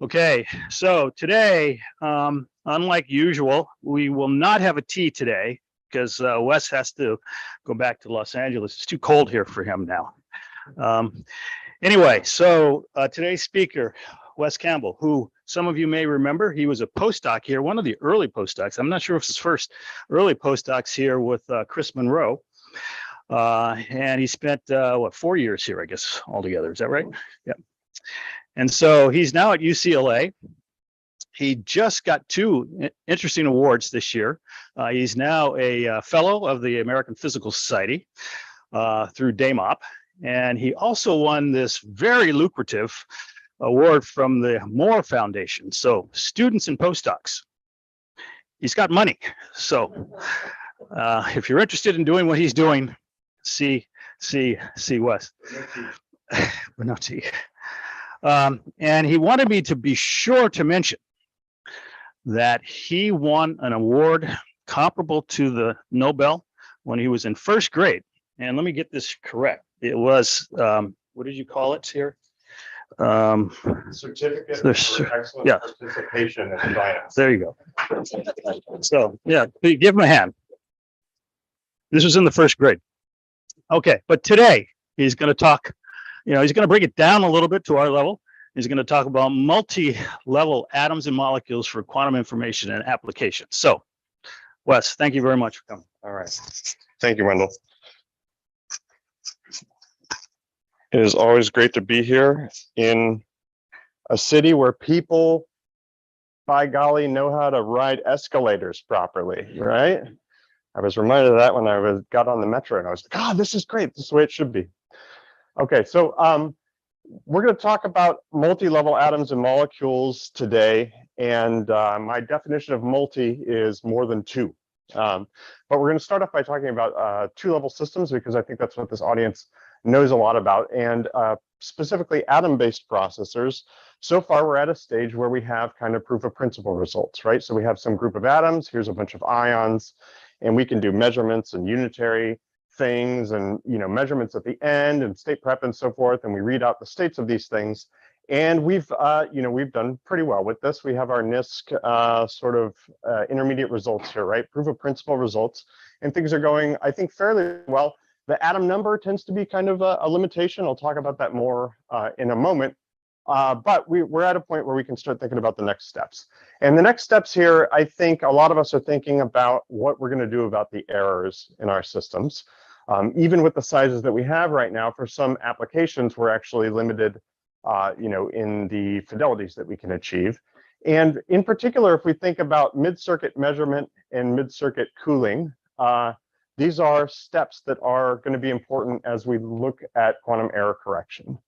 Okay, so today, unlike usual, we will not have a tea today because Wes has to go back to Los Angeles. It's too cold here for him now. Anyway, so today's speaker, Wes Campbell, who some of you may remember, he was a postdoc here, one of the early postdocs. I'm not sure if it's his first early postdocs here with Chris Monroe. And he spent, 4 years here, I guess, altogether. Is that right? Yeah. And so he's now at UCLA. He just got 2 interesting awards this year. He's now a fellow of the American Physical Society through DAMOP. And he also won this very lucrative award from the Moore Foundation. So students and postdocs, he's got money. So if you're interested in doing what he's doing, see Wes. But no tea. And he wanted me to be sure to mention that he won an award comparable to the Nobel when he was in first grade. And let me get this correct. It was, what did you call it here? Certificate for excellent participation in science. There you go. So yeah, give him a hand. This was in the first grade. Okay, but today he's going to talk, he's going to break it down a little bit to our level. He's going to talk about multi-level atoms and molecules for quantum information and applications. So, Wes, thank you very much for coming. All right. Thank you, Wendell. It is always great to be here in a city where people, by golly, know how to ride escalators properly, right? I was reminded of that when I got on the metro, and I was like, "God, this is great. This is the way it should be." Okay, so we're going to talk about multi-level atoms and molecules today, and my definition of multi is more than 2. But we're going to start off by talking about 2-level systems, because I think that's what this audience knows a lot about, and specifically atom-based processors. So far, we're at a stage where we have kind of proof of principle results, right? So we have some group of atoms, here's a bunch of ions, and we can do measurements and unitary things and measurements at the end and state prep and so forth, and we read out the states of these things. And we've done pretty well with this. We have our NISC sort of intermediate results here, right? Proof of principle results, and things are going, I think, fairly well. The atom number tends to be kind of a limitation. I'll talk about that more in a moment. But we're at a point where we can start thinking about the next steps. And the next steps here, I think a lot of us are thinking about what we're going to do about the errors in our systems. Even with the sizes that we have right now, for some applications, we're actually limited, in the fidelities that we can achieve. And in particular, if we think about mid-circuit measurement and mid-circuit cooling, these are steps that are going to be important as we look at quantum error correction.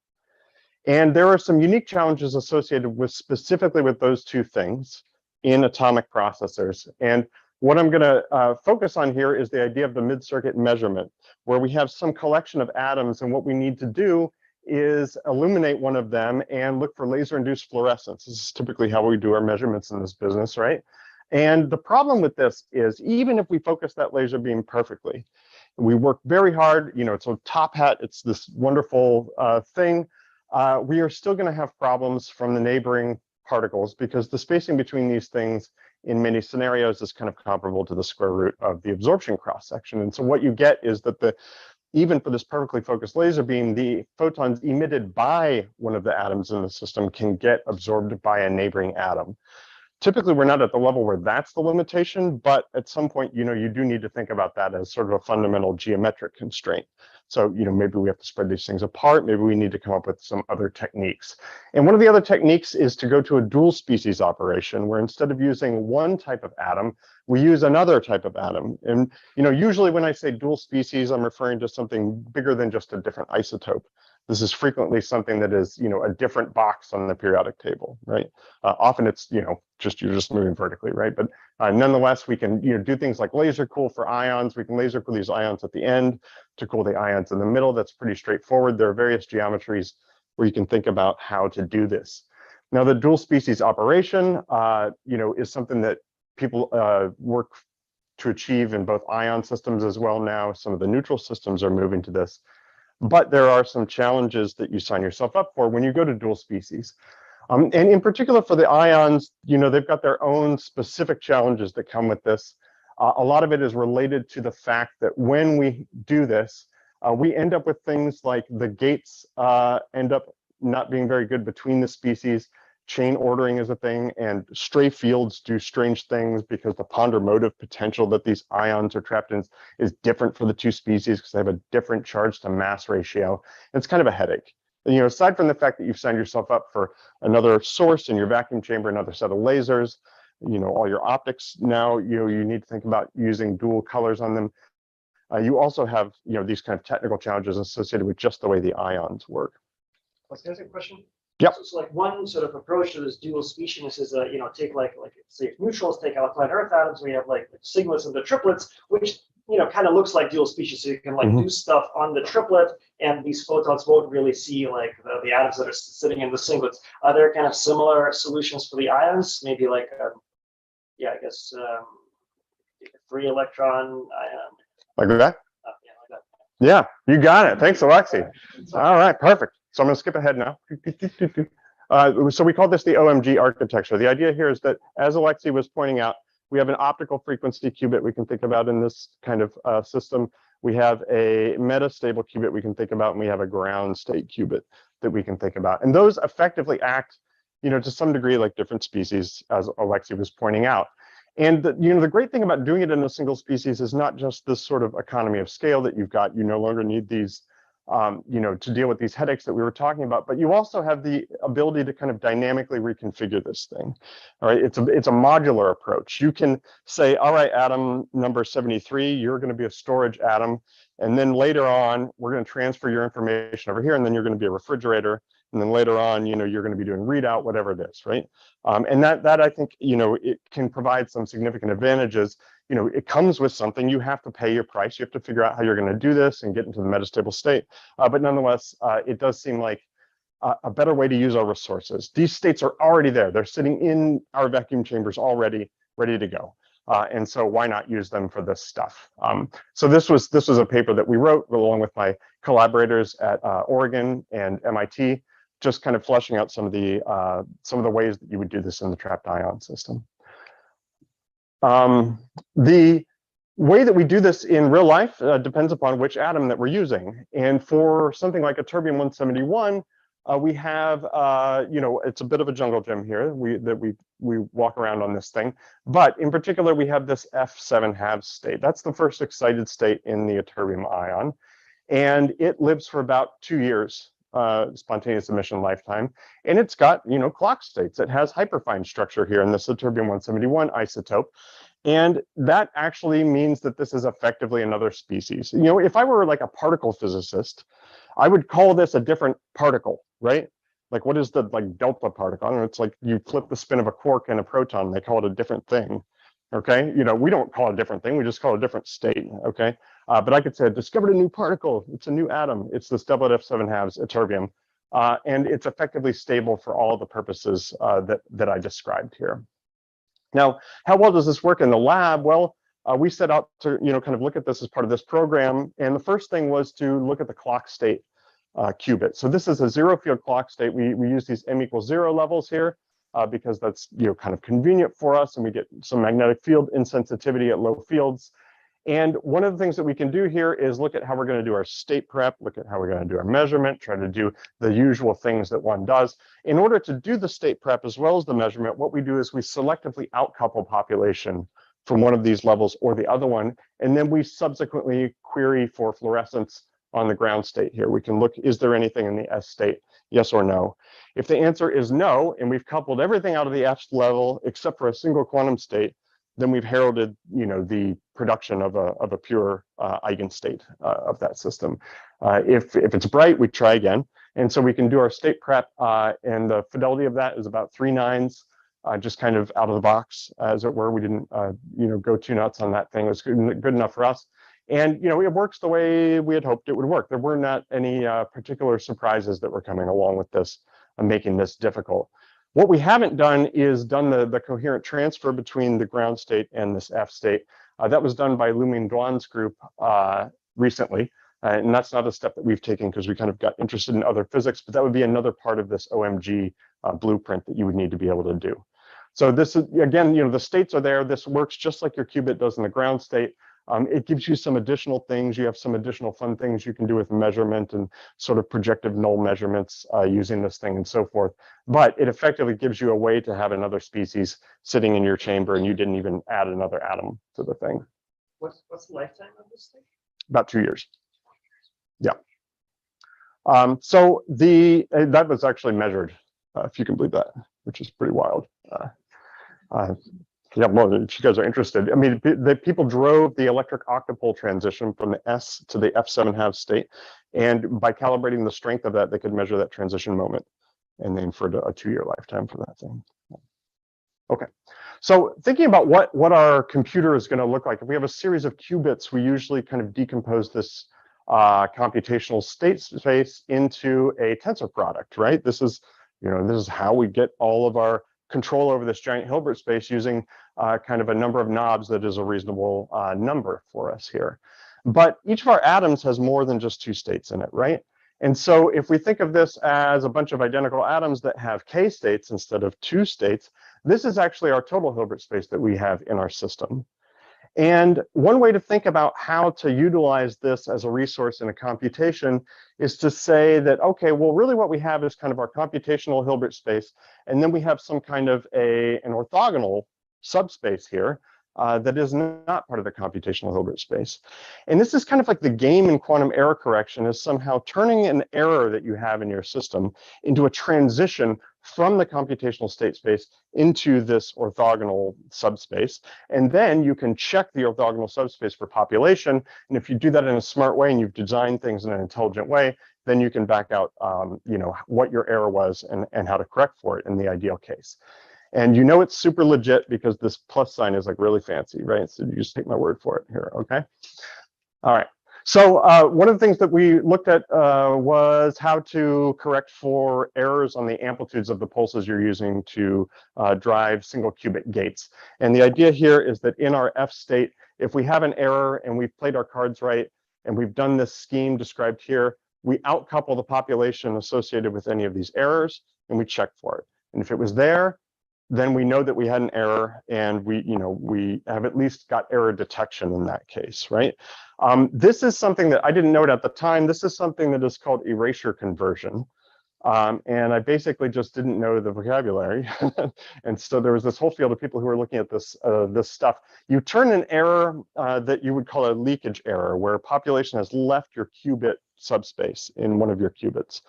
And there are some unique challenges associated with specifically with those 2 things in atomic processors. And what I'm going to focus on here is the idea of the mid-circuit measurement, where we have some collection of atoms, and what we need to do is illuminate one of them and look for laser-induced fluorescence. This is typically how we do our measurements in this business, right? And the problem with this is, even if we focus that laser beam perfectly, we work very hard, it's a top hat, it's this wonderful thing, we are still going to have problems from the neighboring particles, because the spacing between these things in many scenarios is kind of comparable to the square root of the absorption cross-section. And so what you get is that even for this perfectly focused laser beam, the photons emitted by one of the atoms in the system can get absorbed by a neighboring atom. Typically, we're not at the level where that's the limitation, but at some point, you do need to think about that as sort of a fundamental geometric constraint. So, maybe we have to spread these things apart. Maybe we need to come up with some other techniques. And one of the other techniques is to go to a dual species operation, where instead of using one type of atom, we use another type of atom. And, usually when I say dual species, I'm referring to something bigger than just a different isotope. This is frequently something that is, a different box on the periodic table, right? Often it's, you're just moving vertically, right? But nonetheless, we can, do things like laser cool for ions. We can laser cool these ions at the end to cool the ions in the middle. That's pretty straightforward. There are various geometries where you can think about how to do this. Now, the dual species operation, is something that people work to achieve in both ion systems as well now. Some of the neutral systems are moving to this. But there are some challenges that you sign yourself up for when you go to dual species. And in particular for the ions, they've got their own specific challenges that come with this. A lot of it is related to the fact that when we do this, we end up with things like the gates end up not being very good between the species. Chain ordering is a thing, and stray fields do strange things because the ponderomotive potential that these ions are trapped in is different for the two species because they have a different charge to mass ratio. It's kind of a headache. Aside from the fact that you've signed yourself up for another source in your vacuum chamber, another set of lasers, all your optics now, you need to think about using dual colors on them. You also have, these kind of technical challenges associated with just the way the ions work. Can I ask a question? Yep. So like one sort of approach to this dual speciesness is, take like say if neutrals take alkaline earth atoms, we have like sigmas and the triplets, which kind of looks like dual species. So you can like do stuff on the triplet, and these photons won't really see like the atoms that are sitting in the singlets. Are there kind of similar solutions for the ions? Maybe like, I guess 3 electron ion. Like that? Yeah, like that. Yeah, you got it. Thanks, Alexi. All right, perfect. So I'm going to skip ahead now. So we call this the OMG architecture. The idea here is that, as Alexi was pointing out, we have an optical frequency qubit we can think about in this kind of system. We have a metastable qubit we can think about, and we have a ground state qubit that we can think about. And those effectively act, to some degree like different species, as Alexi was pointing out. And the great thing about doing it in a single species is not just this sort of economy of scale that you've got. You no longer need these, to deal with these headaches that we were talking about, but you also have the ability to kind of dynamically reconfigure this thing. All right, it's a modular approach. You can say, all right, atom number 73, you're going to be a storage atom, and then later on, we're going to transfer your information over here, and then you're going to be a refrigerator. And then later on, you're going to be doing readout, whatever it is, right? And that I think, it can provide some significant advantages. It comes with something. You have to pay your price. You have to figure out how you're going to do this and get into the metastable state. But nonetheless, it does seem like a better way to use our resources. These states are already there. They're sitting in our vacuum chambers already, ready to go. And so why not use them for this stuff? So this was a paper that we wrote along with my collaborators at Oregon and MIT. Just kind of fleshing out some of the ways that you would do this in the trapped ion system. The way that we do this in real life depends upon which atom that we're using. And for something like Ytterbium-171, we have, it's a bit of a jungle gym here we walk around on this thing. But in particular, we have this F7 state. That's the first excited state in the ytterbium ion. And it lives for about 2 years. Spontaneous emission lifetime, and it's got clock states. It has hyperfine structure here in this Ytterbium-171 isotope, and that actually means that this is effectively another species. If I were like a particle physicist, I would call this a different particle, right? Like, what is the Doppler particle? I don't know, it's like you flip the spin of a quark and a proton. They call it a different thing. Okay, we don't call it a different thing. We just call it a different state. Okay. But I could say, discovered a new particle. It's a new atom. It's this doublet F7 ytterbium. And it's effectively stable for all the purposes that I described here. Now, how well does this work in the lab? Well, we set out to kind of look at this as part of this program. And the first thing was to look at the clock state qubit. So this is a zero field clock state. We use these m=0 levels here because that's kind of convenient for us, and we get some magnetic field insensitivity at low fields. And one of the things that we can do here is look at how we're going to do our state prep, look at how we're going to do our measurement, try to do the usual things that one does. In order to do the state prep as well as the measurement, what we do is we selectively outcouple population from one of these levels or the other one, and then we subsequently query for fluorescence on the ground state here. We can look, is there anything in the S state, yes or no? If the answer is no, and we've coupled everything out of the F level except for a single quantum state, then we've heralded, the production of a pure eigenstate of that system. If it's bright, we try again. And so we can do our state prep, and the fidelity of that is about 3 nines, just kind of out of the box, as it were. We didn't, go too nuts on that thing. It was good enough for us. And, it works the way we had hoped it would work. There were not any particular surprises that were coming along with this, making this difficult. What we haven't done is done the coherent transfer between the ground state and this F state. That was done by Luming Duan's group recently. And that's not a step that we've taken because we kind of got interested in other physics, but that would be another part of this OMG blueprint that you would need to be able to do. So this is, again, the states are there. This works just like your qubit does in the ground state. It gives you some additional things. You have some additional fun things you can do with measurement and sort of projective null measurements using this thing and so forth. But it effectively gives you a way to have another species sitting in your chamber, and you didn't even add another atom to the thing. What's the lifetime of this thing? About 2 years. Yeah. So that was actually measured, if you can believe that, which is pretty wild. Yeah, well, if you guys are interested, I mean, the people drove the electric octopole transition from the S to the F7 state, and by calibrating the strength of that, they could measure that transition moment, and they inferred a 2-year lifetime for that thing. Okay, so thinking about what our computer is going to look like, if we have a series of qubits, we usually kind of decompose this computational state space into a tensor product, right? This is how we get all of our control over this giant Hilbert space using kind of a number of knobs that is a reasonable number for us here. But each of our atoms has more than just 2 states in it, right? And so if we think of this as a bunch of identical atoms that have k states instead of 2 states, this is actually our total Hilbert space that we have in our system. And one way to think about how to utilize this as a resource in a computation is to say that, okay, well, really what we have is kind of our computational Hilbert space, and then we have some kind of an orthogonal subspace here that is not part of the computational Hilbert space. And this is kind of like the game in quantum error correction, is somehow turning an error that you have in your system into a transition from the computational state space into this orthogonal subspace. And then you can check the orthogonal subspace for population. And if you do that in a smart way and you've designed things in an intelligent way, then you can back out what your error was and how to correct for it in the ideal case. And it's super legit because this plus sign is like really fancy, right? So you just take my word for it here, okay? All right. So one of the things that we looked at was how to correct for errors on the amplitudes of the pulses you're using to drive single qubit gates. And the idea here is that in our F state, if we have an error and we've played our cards right, and we've done this scheme described here, we outcouple the population associated with any of these errors, and we check for it. And if it was there, then we know that we had an error, and we have at least got error detection in that case, right? This is something that I didn't note at the time. This is something that is called erasure conversion. And I basically just didn't know the vocabulary. And so there was this whole field of people who were looking at this stuff. You turn an error that you would call a leakage error, where a population has left your qubit subspace in one of your qubits.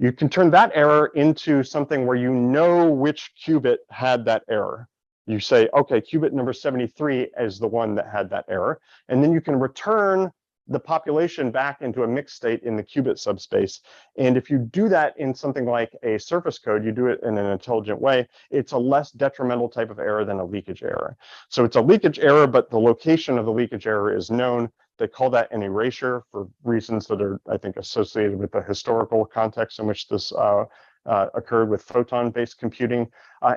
You can turn that error into something where you know which qubit had that error. You say, okay, qubit number 73 is the one that had that error. And then you can return the population back into a mixed state in the qubit subspace. And if you do that in something like a surface code, you do it in an intelligent way, it's a less detrimental type of error than a leakage error. So it's a leakage error, but the location of the leakage error is known. They call that an erasure for reasons that are, I think, associated with the historical context in which this occurred with photon-based computing.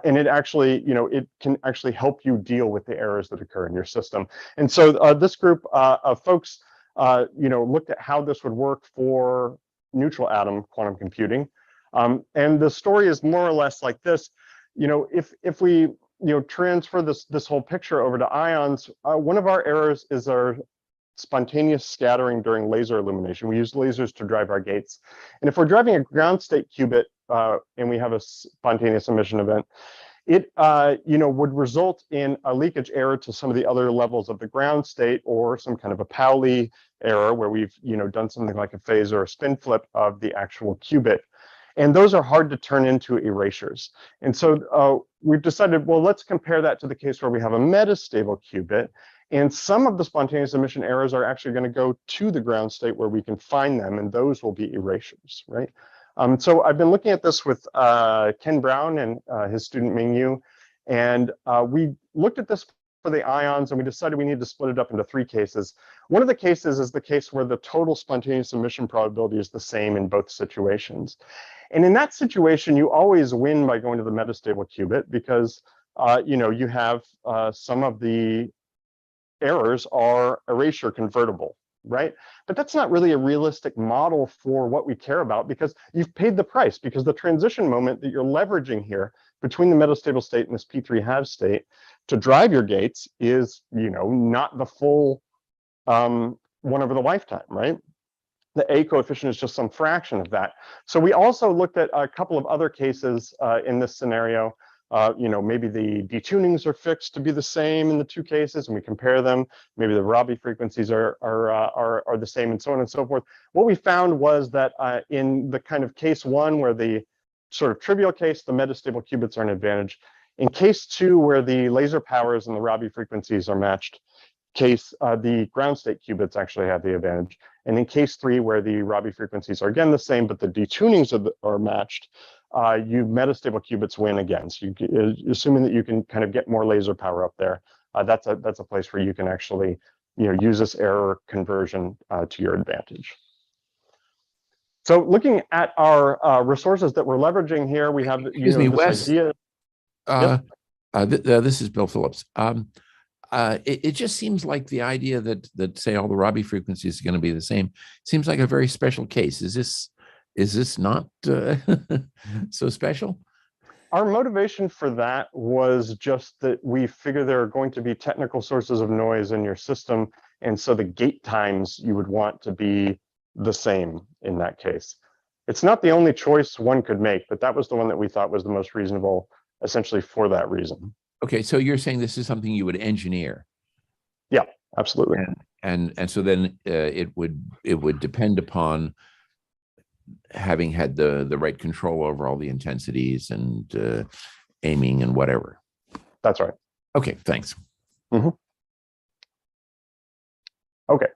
And it actually, it can actually help you deal with the errors that occur in your system. And so this group of folks looked at how this would work for neutral atom quantum computing. And the story is more or less like this. If we transfer this whole picture over to ions, one of our errors is our spontaneous scattering during laser illumination. We use lasers to drive our gates. And if we're driving a ground state qubit and we have a spontaneous emission event, it would result in a leakage error to some of the other levels of the ground state, or some kind of a Pauli error where we've done something like a phase or a spin flip of the actual qubit. And those are hard to turn into erasures. And so we've decided, well, let's compare that to the case where we have a metastable qubit. And some of the spontaneous emission errors are actually going to go to the ground state where we can find them, and those will be erasures, right? So I've been looking at this with Ken Brown and his student Ming Yu, and we looked at this for the ions, and we decided we need to split it up into 3 cases. One of the cases is the case where the total spontaneous emission probability is the same in both situations. And in that situation, you always win by going to the metastable qubit, because you have some of the errors are erasure convertible, right? But that's not really a realistic model for what we care about, because you've paid the price, because the transition moment that you're leveraging here between the metastable state and this P3 half state to drive your gates is, not the full one over the lifetime, right? The A coefficient is just some fraction of that. So we also looked at a couple of other cases in this scenario. Maybe the detunings are fixed to be the same in the two cases, and we compare them. Maybe the Rabi frequencies are the same, and so on and so forth. What we found was that in the kind of case one, where the sort of trivial case, the metastable qubits are an advantage. In case two, where the laser powers and the Rabi frequencies are matched, the ground state qubits actually have the advantage. And in case three, where the Rabi frequencies are again the same, but the detunings are matched, you metastable qubits win again. So assuming that you can kind of get more laser power up there, that's a place where you can actually use this error conversion to your advantage. So looking at our resources that we're leveraging here, we have Excuse me, this Wes. idea. This is Bill Phillips. It just seems like the idea that say all the Rabi frequencies are going to be the same seems like a very special case. Is this not so special? Our motivation for that was just that we figure there are going to be technical sources of noise in your system, and so the gate times you would want to be the same in that case. It's not the only choice one could make, but that was the one that we thought was the most reasonable, essentially for that reason. Okay, so you're saying this is something you would engineer? Yeah, absolutely. And so then it would depend upon having had the right control over all the intensities and aiming and whatever. That's right. Okay, thanks. Okay,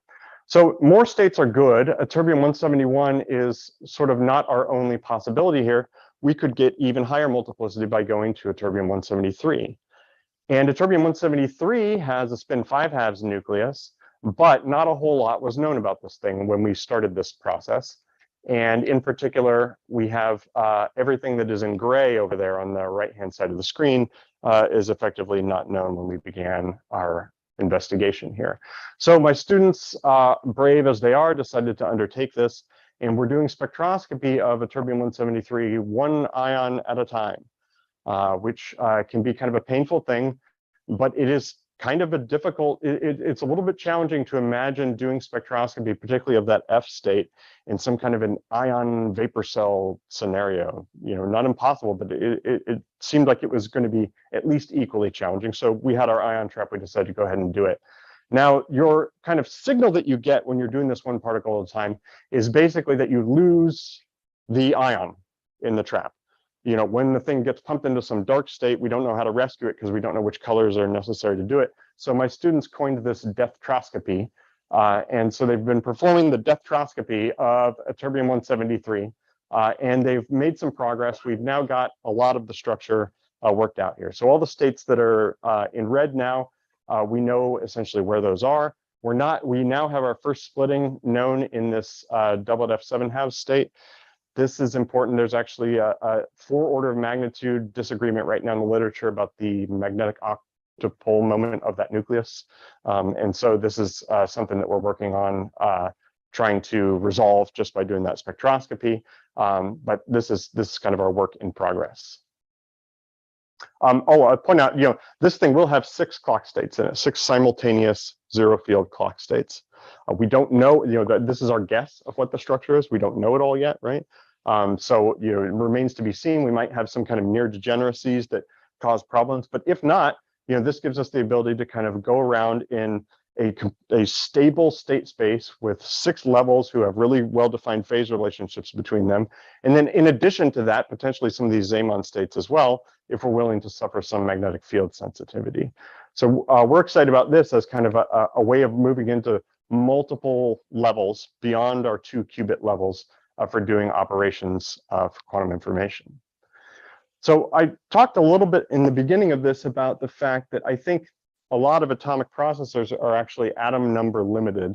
so more states are good. Ytterbium-171 is sort of not our only possibility here. We could get even higher multiplicity by going to Ytterbium-173. And Ytterbium-173 has a spin 5/2 nucleus, but not a whole lot was known about this thing when we started this process. And in particular, we have everything that is in gray over there on the right-hand side of the screen is effectively not known when we began our investigation here. So my students, brave as they are, decided to undertake this, and we're doing spectroscopy of Ytterbium-173 one ion at a time. Which can be kind of a painful thing, but it is kind of a difficult, it's a little bit challenging to imagine doing spectroscopy, particularly of that F state, in some kind of an ion vapor cell scenario. Not impossible, but it seemed like it was going to be at least equally challenging. So we had our ion trap, we decided to go ahead and do it. Now, your kind of signal that you get when you're doing this one particle at a time is basically that you lose the ion in the trap. When the thing gets pumped into some dark state, we don't know how to rescue it because we don't know which colors are necessary to do it. So my students coined this deathtroscopy. And so they've been performing the deathtroscopy of Ytterbium-173, and they've made some progress. We've now got a lot of the structure worked out here. So all the states that are in red now, we know essentially where those are. We now have our first splitting known in this doubled F7 state. This is important. There's actually a 4 order of magnitude disagreement right now in the literature about the magnetic octopole moment of that nucleus. And so this is something that we're working on trying to resolve just by doing that spectroscopy. But this is kind of our work in progress. I'll point out, this thing will have 6 clock states in it, 6 simultaneous zero field clock states. We don't know, this is our guess of what the structure is. We don't know it all yet, right? So, it remains to be seen. We might have some kind of near degeneracies that cause problems, but if not, this gives us the ability to kind of go around in a stable state space with 6 levels who have really well-defined phase relationships between them. And then in addition to that, potentially some of these Zeeman states as well, if we're willing to suffer some magnetic field sensitivity. So we're excited about this as kind of a way of moving into multiple levels beyond our 2 qubit levels for doing operations for quantum information. So I talked a little bit in the beginning of this about the fact that I think a lot of atomic processors are actually atom number limited.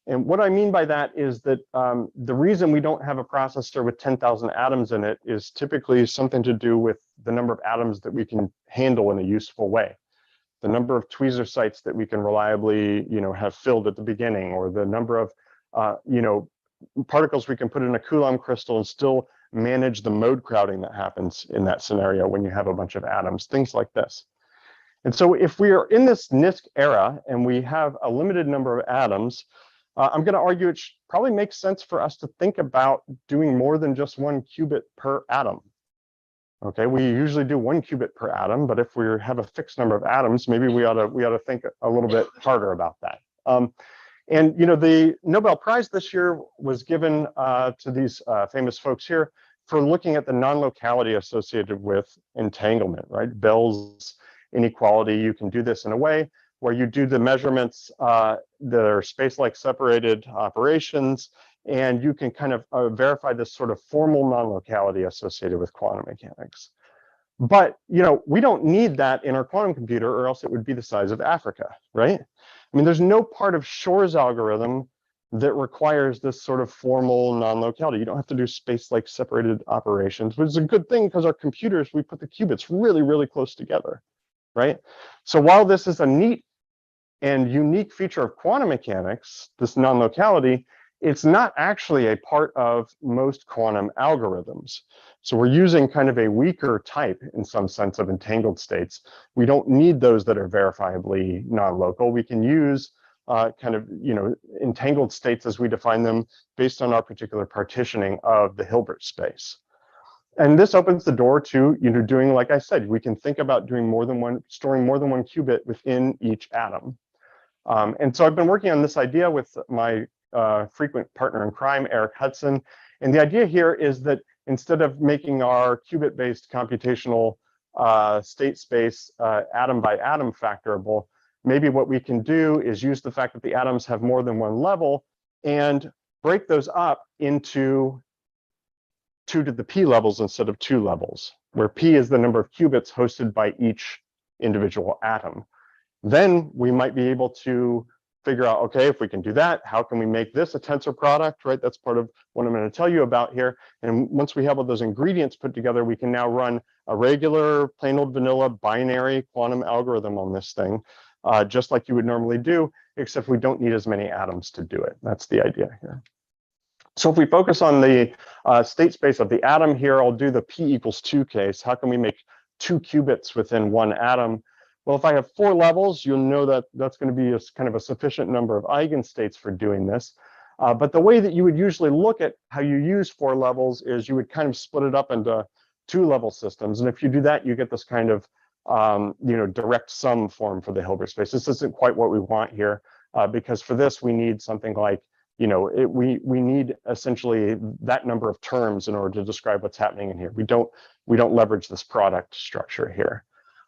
And what I mean by that is that the reason we don't have a processor with 10,000 atoms in it is typically something to do with the number of atoms that we can handle in a useful way. the number of tweezer sites that we can reliably, have filled at the beginning, or the number of, particles we can put in a Coulomb crystal and still manage the mode crowding that happens in that scenario when you have a bunch of atoms, things like this. And so if we are in this NISQ era and we have a limited number of atoms, I'm going to argue it probably makes sense for us to think about doing more than just 1 qubit per atom. Okay, we usually do 1 qubit per atom, but if we have a fixed number of atoms, maybe we ought to think a little bit harder about that. And the Nobel Prize this year was given to these famous folks here for looking at the non-locality associated with entanglement, right? Bell's inequality. You can do this in a way where you do the measurements that are space-like separated operations, and you can kind of verify this sort of formal non-locality associated with quantum mechanics. But we don't need that in our quantum computer, or else it would be the size of Africa, right? I mean, there's no part of Shor's algorithm that requires this sort of formal non-locality. You don't have to do space-like separated operations, which is a good thing because our computers, we put the qubits really, really close together, right? So while this is a neat and unique feature of quantum mechanics, this non-locality, it's not actually a part of most quantum algorithms. So we're using kind of a weaker type in some sense of entangled states. We don't need those that are verifiably non-local. We can use kind of, entangled states as we define them based on our particular partitioning of the Hilbert space. And this opens the door to, doing, like I said, we can think about doing storing more than 1 qubit within each atom. And so I've been working on this idea with my frequent partner in crime, Eric Hudson. And the idea here is that instead of making our qubit-based computational state space atom by atom factorable, maybe what we can do is use the fact that the atoms have more than 1 level and break those up into 2 to the p levels instead of 2 levels, where p is the number of qubits hosted by each individual atom. Then we might be able to figure out, okay, if we can do that, how can we make this a tensor product, right? That's part of what I'm going to tell you about here. And once we have all those ingredients put together, we can now run a regular, plain old vanilla binary quantum algorithm on this thing, just like you would normally do, except we don't need as many atoms to do it. That's the idea here. So if we focus on the state space of the atom here, I'll do the p = 2 case. How can we make 2 qubits within 1 atom? Well, if I have 4 levels, you'll know that that's going to be kind of a sufficient number of eigenstates for doing this. But the way that you would usually look at how you use 4 levels is you would kind of split it up into 2-level systems. And if you do that, you get this kind of direct sum form for the Hilbert space. This isn't quite what we want here, because for this we need something like, we need essentially that number of terms in order to describe what's happening in here. We don't leverage this product structure here.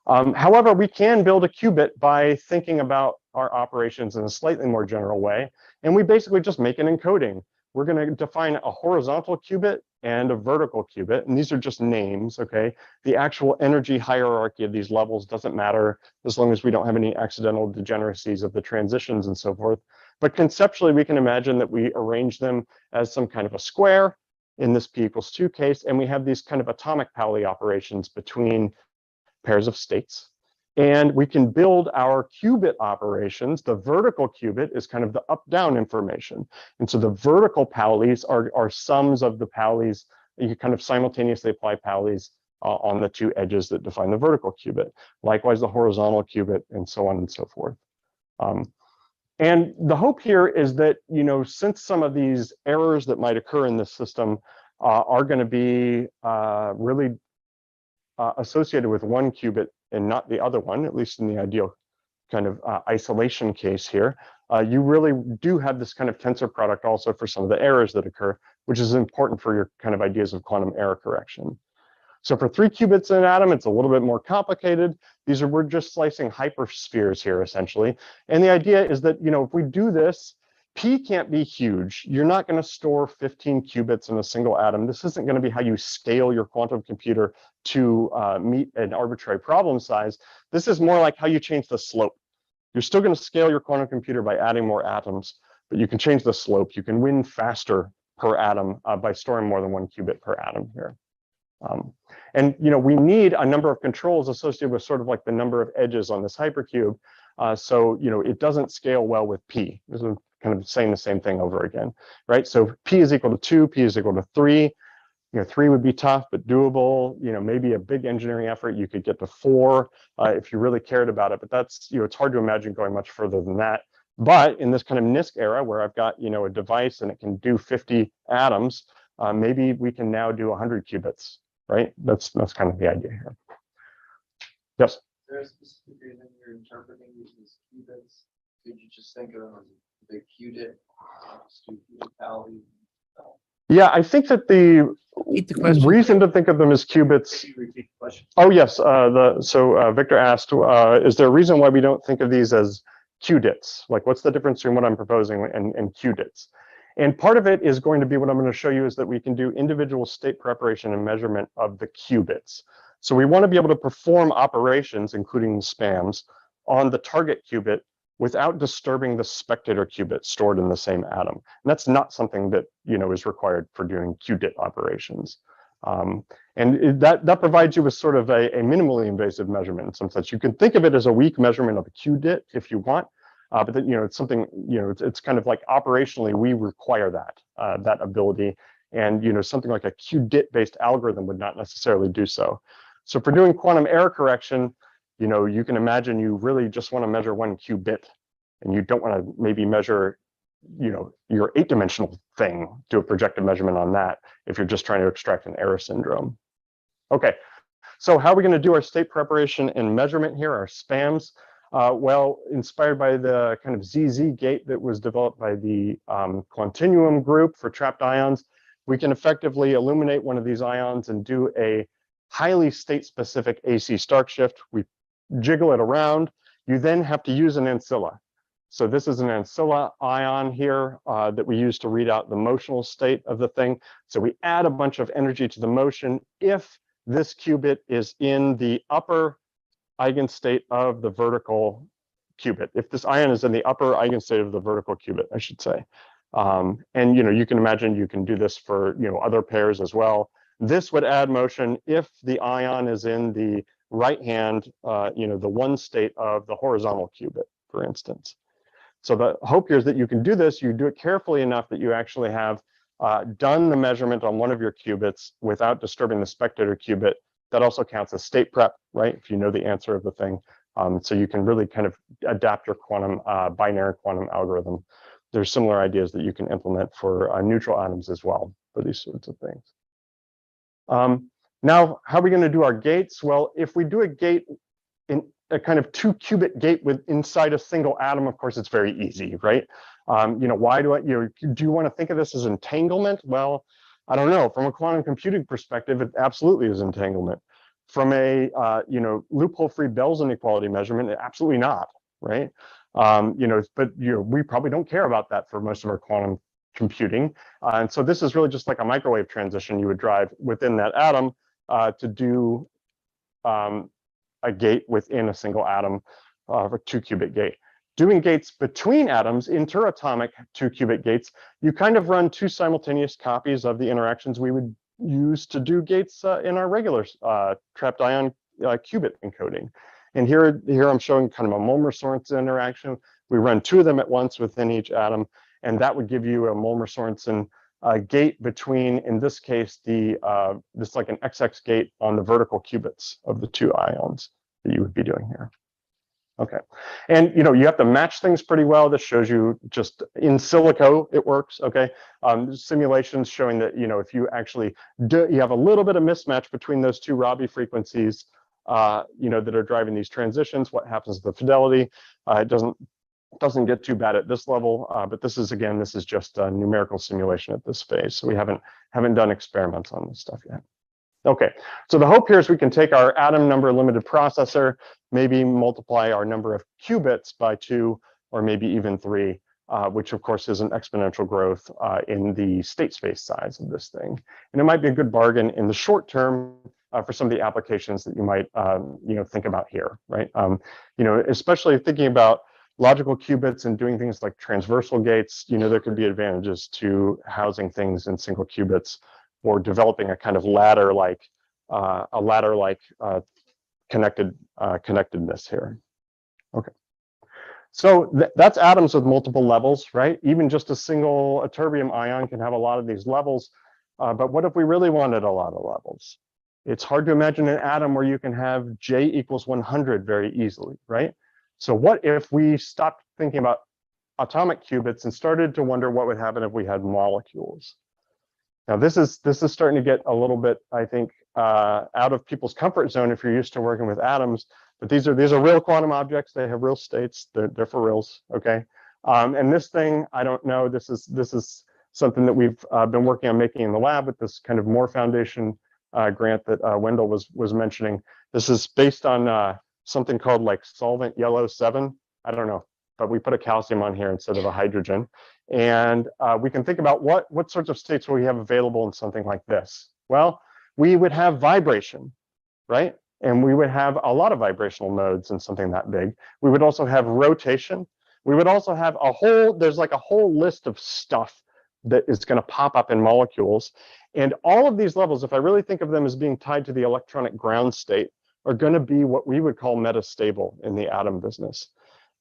However, we can build a qubit by thinking about our operations in a slightly more general way, and we basically just make an encoding. We're going to define a horizontal qubit and a vertical qubit, and these are just names, okay? The actual energy hierarchy of these levels doesn't matter as long as we don't have any accidental degeneracies of the transitions and so forth. But conceptually, we can imagine that we arrange them as some kind of a square in this p = 2 case, and we have these kind of atomic Pauli operations between pairs of states. And we can build our qubit operations. The vertical qubit is kind of the up-down information. And so the vertical Paulis are sums of the Paulis. You can kind of simultaneously apply Paulis on the 2 edges that define the vertical qubit. Likewise, the horizontal qubit, and so on and so forth. And the hope here is that, since some of these errors that might occur in this system are going to be really associated with 1 qubit and not the other one, at least in the ideal kind of isolation case here, you really do have this kind of tensor product also for some of the errors that occur, which is important for your kind of ideas of quantum error correction. So for 3 qubits in an atom, it's a little bit more complicated. We're just slicing hyperspheres here, essentially. And the idea is that, if we do this, P can't be huge. You're not going to store 15 qubits in a single atom. This isn't going to be how you scale your quantum computer to meet an arbitrary problem size. This is more like how you change the slope. You're still going to scale your quantum computer by adding more atoms, but you can change the slope. You can win faster per atom by storing more than 1 qubit per atom here. And we need a number of controls associated with sort of like the number of edges on this hypercube. So it doesn't scale well with p. This is kind of saying the same thing over again, right? So p is equal to 2, p is equal to 3. 3 would be tough, but doable. Maybe a big engineering effort. You could get to 4 if you really cared about it. But that's, it's hard to imagine going much further than that. But in this kind of NISQ era where I've got, a device and it can do 50 atoms, maybe we can now do 100 qubits, right? That's kind of the idea here. Yes? Is there a specific reason you're interpreting these as qubits? Could you just think of them as a big qubit, just do qubit? Yeah, I think that the Repeat the question. reason to think of them as qubits. Could you repeat the question? Oh yes, so Victor asked, is there a reason why we don't think of these as qubits? Like, what's the difference between what I'm proposing and qubits? And part of it is going to be what I'm going to show you is that we can do individual state preparation and measurement of the qubits. So we want to be able to perform operations, including spams, on the target qubit without disturbing the spectator qubit stored in the same atom. And that's not something that is required for doing qubit operations. That provides you with sort of a minimally invasive measurement in some sense. You can think of it as a weak measurement of a qubit if you want, but then, it's something, it's kind of like operationally we require that ability, and something like a qubit-based algorithm would not necessarily do so. So for doing quantum error correction, you can imagine you really just want to measure 1 qubit, and you don't want to maybe measure, your 8-dimensional thing, do a projective measurement on that if you're just trying to extract an error syndrome. Okay, so how are we going to do our state preparation and measurement here, our spams? Well, inspired by the kind of ZZ gate that was developed by the Quantinuum group for trapped ions, we can effectively illuminate one of these ions and do a highly state-specific AC Stark shift. We jiggle it around. You then have to use an ancilla. So this is an ancilla ion here that we use to read out the motional state of the thing. So we add a bunch of energy to the motion if this qubit is in the upper eigenstate of the vertical qubit. If this ion is in the upper eigenstate of the vertical qubit, I should say. And you can imagine you can do this for other pairs as well. This would add motion if the ion is in the right hand, the 1 state of the horizontal qubit, for instance. So the hope here is that you can do this. You do it carefully enough that you actually have done the measurement on one of your qubits without disturbing the spectator qubit. That also counts as state prep, right? If you know the answer of the thing. So you can really kind of adapt your quantum binary quantum algorithm. There's similar ideas that you can implement for neutral atoms as well for these sorts of things. Now, how are we going to do our gates? Well, if we do a gate in a kind of 2-qubit gate inside a single atom, of course, it's very easy, right? Why do do you want to think of this as entanglement? Well, I don't know. From a quantum computing perspective, it absolutely is entanglement. From a loophole-free Bell's inequality measurement, absolutely not, right? But we probably don't care about that for most of our quantum computing. And so this is really just like a microwave transition you would drive within that atom to do a gate within a single atom of a 2-qubit gate. Doing gates between atoms, interatomic 2-qubit gates, you kind of run 2 simultaneous copies of the interactions we would use to do gates in our regular trapped ion qubit encoding. And here I'm showing kind of a Mulmer-Sorensen interaction. We run 2 of them at once within each atom, and that would give you a Mulmer-Sorensen gate between, in this case, this like an XX gate on the vertical qubits of the 2 ions that you would be doing here. Okay, and you have to match things pretty well. This shows you just in silico it works. Okay, simulations showing that if you actually you have a little bit of mismatch between those 2 Rabi frequencies, that are driving these transitions. What happens to the fidelity? It doesn't get too bad at this level, but this is just a numerical simulation at this phase. So we haven't done experiments on this stuff yet. Okay, so the hope here is we can take our atom number limited processor, maybe multiply our number of qubits by 2, or maybe even 3, which of course is an exponential growth in the state space size of this thing. And it might be a good bargain in the short term for some of the applications that you might think about here, right? Especially thinking about logical qubits and doing things like transversal gates, there could be advantages to housing things in single qubits, or developing a kind of ladder-like a ladder-like connectedness here. Okay. So that's atoms with multiple levels, right? Even just a single ytterbium ion can have a lot of these levels. But what if we really wanted a lot of levels? It's hard to imagine an atom where you can have J equals 100 very easily, right? So what if we stopped thinking about atomic qubits and started to wonder what would happen if we had molecules? Now this is starting to get a little bit, I think, out of people's comfort zone if you're used to working with atoms. But these are real quantum objects. They have real states. They're for reals, okay? And this thing, I don't know. This is something that we've been working on making in the lab with this kind of Moore Foundation grant that Wendell was mentioning. This is based on something called like solvent yellow 7. I don't know, but we put a calcium on here instead of a hydrogen. And we can think about what sorts of states will we have available in something like this? Well, we would have vibration, right? And we would have a lot of vibrational modes in something that big. We would also have rotation. We would also have there's like a whole list of stuff that is going to pop up in molecules. And all of these levels, if I really think of them as being tied to the electronic ground state, are going to be what we would call metastable in the atom business.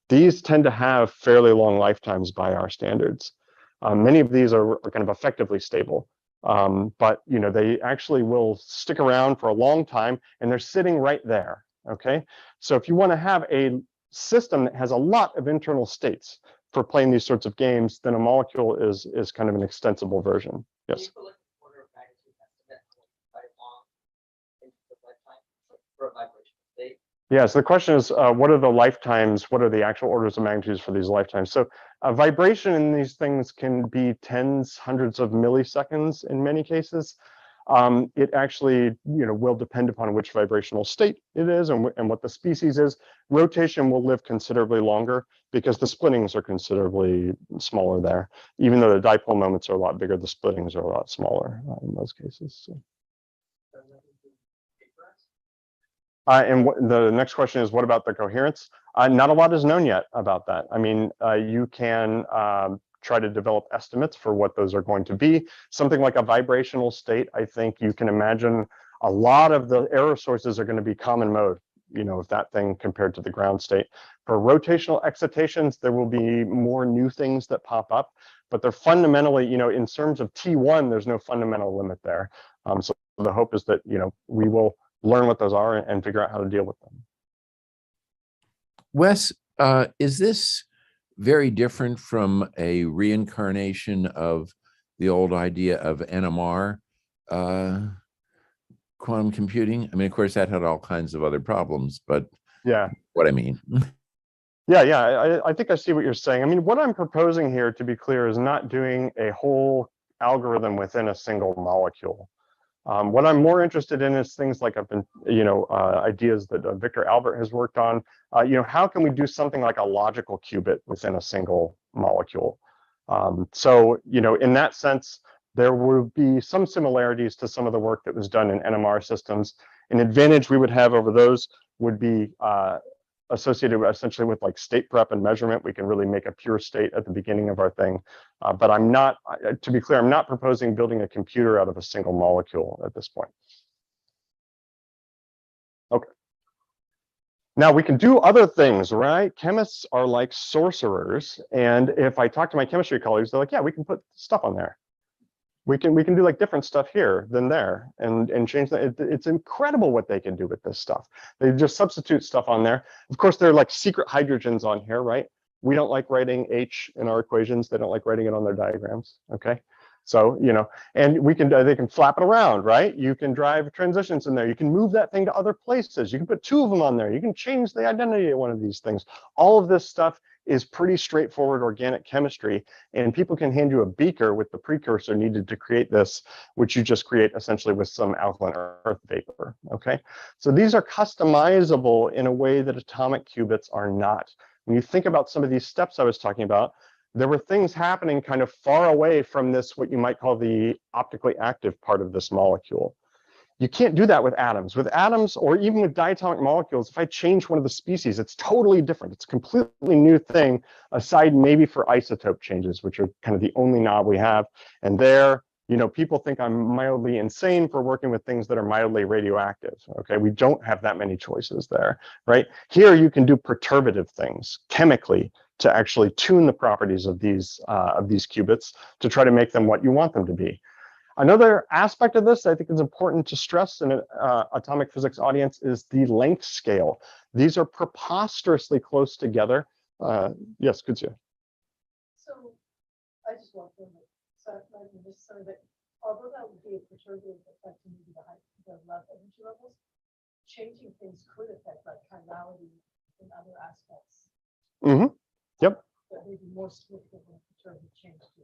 These tend to have fairly long lifetimes by our standards. Many of these are kind of effectively stable, but they actually will stick around for a long time, and they're sitting right there. Okay, so if you want to have a system that has a lot of internal states for playing these sorts of games, then a molecule is kind of an extensible version. Yes. Yeah, so the question is, what are the lifetimes? What are the actual orders of magnitudes for these lifetimes? So vibration in these things can be tens, hundreds of milliseconds in many cases. It actually, will depend upon which vibrational state it is and what the species is. Rotation will live considerably longer because the splittings are considerably smaller there. Even though the dipole moments are a lot bigger, the splittings are a lot smaller in those cases. So. And the next question is, what about the coherence? Not a lot is known yet about that. I mean, you can try to develop estimates for what those are going to be. Something like a vibrational state, I think you can imagine a lot of the error sources are going to be common mode, of that thing compared to the ground state. For rotational excitations, there will be more new things that pop up, but they're fundamentally, in terms of T1, there's no fundamental limit there. So the hope is that, we will learn what those are and figure out how to deal with them. Wes, is this very different from a reincarnation of the old idea of NMR quantum computing? I mean, of course, that had all kinds of other problems, but yeah, what I mean. Yeah, I think I see what you're saying. I mean, what I'm proposing here, to be clear, is not doing a whole algorithm within a single molecule. What I'm more interested in is things like ideas that Victor Albert has worked on. How can we do something like a logical qubit within a single molecule? So, in that sense, there will be some similarities to some of the work that was done in NMR systems. An advantage we would have over those would be associated essentially with like state prep and measurement. We can really make a pure state at the beginning of our thing. But I'm not, to be clear, I'm not proposing building a computer out of a single molecule at this point. Okay. Now we can do other things, right? Chemists are like sorcerers. And if I talk to my chemistry colleagues, they're like, yeah, we can put stuff on there. We can do like different stuff here than there and change that. It's incredible what they can do with this stuff. They just substitute stuff on there. Of course, there are like secret hydrogens on here, right? We don't like writing H in our equations. They don't like writing it on their diagrams, okay? So, and they can flap it around, right? You can drive transitions in there. You can move that thing to other places. You can put two of them on there. You can change the identity of one of these things. All of this stuff is pretty straightforward organic chemistry, and people can hand you a beaker with the precursor needed to create this, which you just create essentially with some alkaline earth vapor, okay? So these are customizable in a way that atomic qubits are not. When you think about some of these steps I was talking about, there were things happening kind of far away from this, what you might call the optically active part of this molecule. You can't do that with atoms. With atoms, or even with diatomic molecules, if I change one of the species, it's totally different. It's a completely new thing, aside maybe for isotope changes, which are kind of the only knob we have. And there, You know, people think I'm mildly insane for working with things that are mildly radioactive. Okay, we don't have that many choices there, right? Here you can do perturbative things chemically to actually tune the properties of these qubits to try to make them what you want them to be. Another aspect of this I think is important to stress in an atomic physics audience is the length scale. These are preposterously close together. Yes, Kutsia. So I just want to so that although that would be a perturbative effect to maybe the energy levels, changing things could affect like chirality and other aspects. Mm-hmm. Yep. That may be more significant than perturbative change too.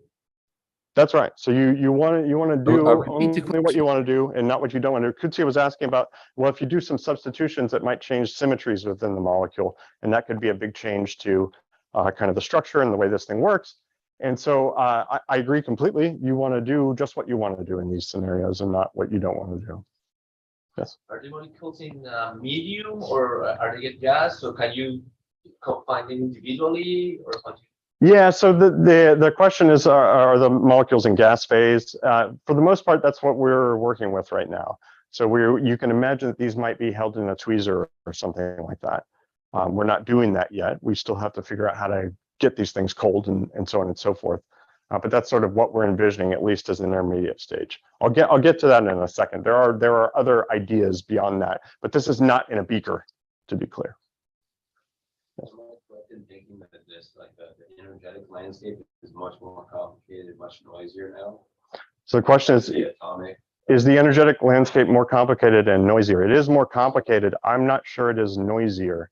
That's right. So you want to do repeat the only what you want to do and not what you don't want to do. Kutsia was asking about, well, if you do some substitutions, that might change symmetries within the molecule, and that could be a big change to kind of the structure and the way this thing works. And so I agree completely. You want to do just what you want to do in these scenarios and not what you don't want to do. Yes. Are the molecules in medium or are they get gas? So can you find them individually or how do you? Yeah, so the question is, are the molecules in gas phase? For the most part, that's what we're working with right now. So you can imagine that these might be held in a tweezer or something like that. We're not doing that yet. We still have to figure out how to get these things cold and so on and so forth. But that's sort of what we're envisioning, at least as an intermediate stage. I'll get to that in a second. There are other ideas beyond that, but this is not in a beaker, to be clear. Am I correct in thinking that this, like the energetic landscape, is much more complicated, much noisier now? So the question is, The atomic. is the energetic landscape more complicated and noisier? It is more complicated. I'm not sure it is noisier.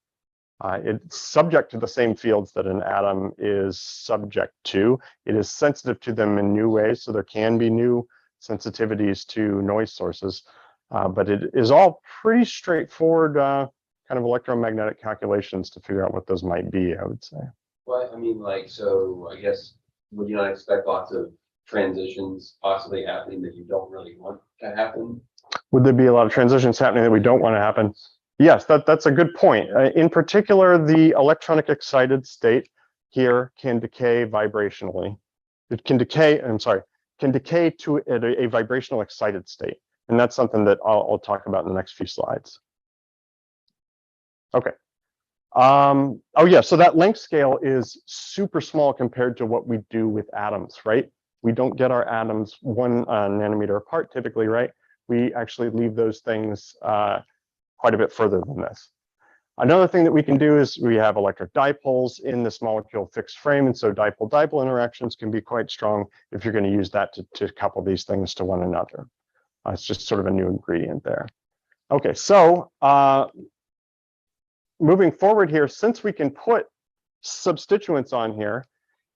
It's subject to the same fields that an atom is subject to. It is sensitive to them in new ways, so there can be new sensitivities to noise sources. But it is all pretty straightforward kind of electromagnetic calculations to figure out what those might be, I would say. Well, I mean, like, so I guess, would you not expect lots of transitions possibly happening that you don't really want to happen? Would there be a lot of transitions happening that we don't want to happen? Yes, that's a good point. In particular, the electronic excited state here can decay vibrationally. It can decay, can decay to a vibrational excited state. And that's something that I'll talk about in the next few slides. Okay. Oh yeah, so that length scale is super small compared to what we do with atoms, right? We don't get our atoms 1 nanometer apart typically, right? We actually leave those things quite a bit further than this. Another thing that we can do is we have electric dipoles in this molecule fixed frame, and so dipole-dipole interactions can be quite strong if you're going to use that to couple these things to one another. It's just sort of a new ingredient there. Okay, so moving forward here, since we can put substituents on here,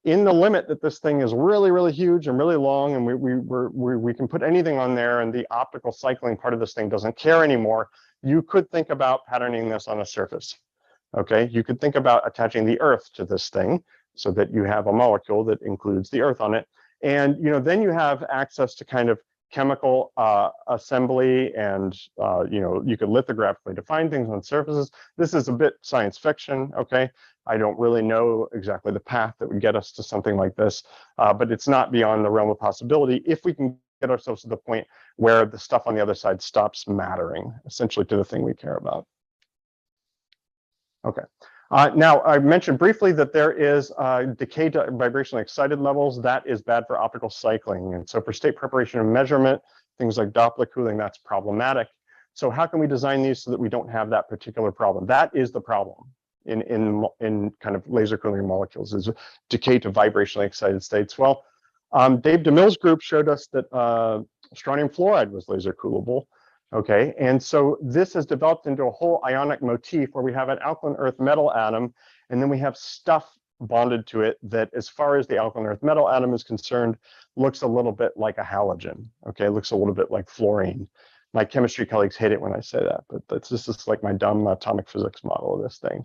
in the limit that this thing is really, really huge and really long, and we can put anything on there, and the optical cycling part of this thing doesn't care anymore, you could think about patterning this on a surface. Okay, you could think about attaching the Earth to this thing so that you have a molecule that includes the Earth on it. And then you have access to kind of chemical assembly, and you could lithographically define things on surfaces. This is a bit science fiction, okay? I don't really know exactly the path that would get us to something like this, but it's not beyond the realm of possibility if we can get ourselves to the point where the stuff on the other side stops mattering, essentially, to the thing we care about. Okay. Now, I mentioned briefly that there is decay to vibrationally excited levels. That is bad for optical cycling. And so for state preparation and measurement, things like Doppler cooling, that's problematic. So how can we design these so that we don't have that particular problem? That is the problem in kind of laser cooling molecules, is decay to vibrationally excited states. Well, Dave DeMille's group showed us that strontium fluoride was laser coolable. Okay, and so this has developed into a whole ionic motif where we have an alkaline earth metal atom, and then we have stuff bonded to it that, as far as the alkaline earth metal atom is concerned, looks a little bit like a halogen. Okay, looks a little bit like fluorine. My chemistry colleagues hate it when I say that, but that's just like my dumb atomic physics model of this thing.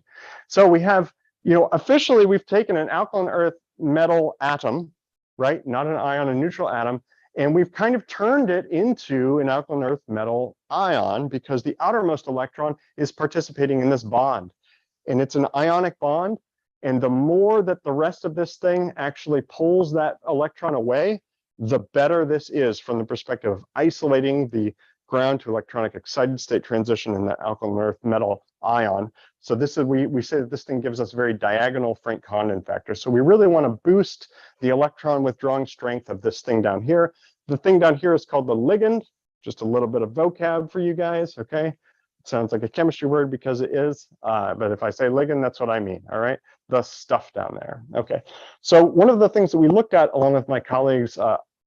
So we have, officially we've taken an alkaline earth metal atom, right? Not an ion, a neutral atom. And we've kind of turned it into an alkaline earth metal ion because the outermost electron is participating in this bond. And it's an ionic bond. And the more that the rest of this thing actually pulls that electron away, the better this is from the perspective of isolating the ground to electronic excited state transition in the alkaline earth metal ion. So this is, we say that this thing gives us very diagonal Frank-Condon factor. So we really want to boost the electron withdrawing strength of this thing down here. The thing down here is called the ligand. Just a little bit of vocab for you guys, okay? It sounds like a chemistry word because it is, but if I say ligand, that's what I mean, all right? The stuff down there, okay? So one of the things that we looked at along with my colleagues,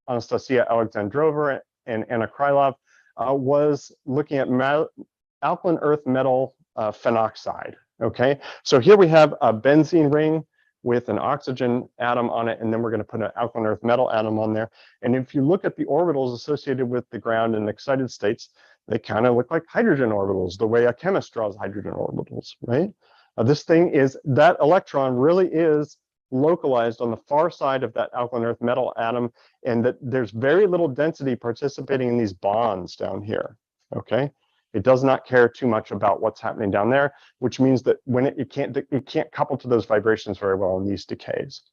Anastasia Alexandrova and Anna Krylov, was looking at alkaline earth metal phenoxide, okay? So here we have a benzene ring with an oxygen atom on it, and then we're going to put an alkaline earth metal atom on there. And if you look at the orbitals associated with the ground in excited states, they kind of look like hydrogen orbitals, the way a chemist draws hydrogen orbitals, right? This thing is, that electron really is localized on the far side of that alkaline earth metal atom, and that there's very little density participating in these bonds down here, okay? It does not care too much about what's happening down there, which means that when it can't couple to those vibrations very well in these decays.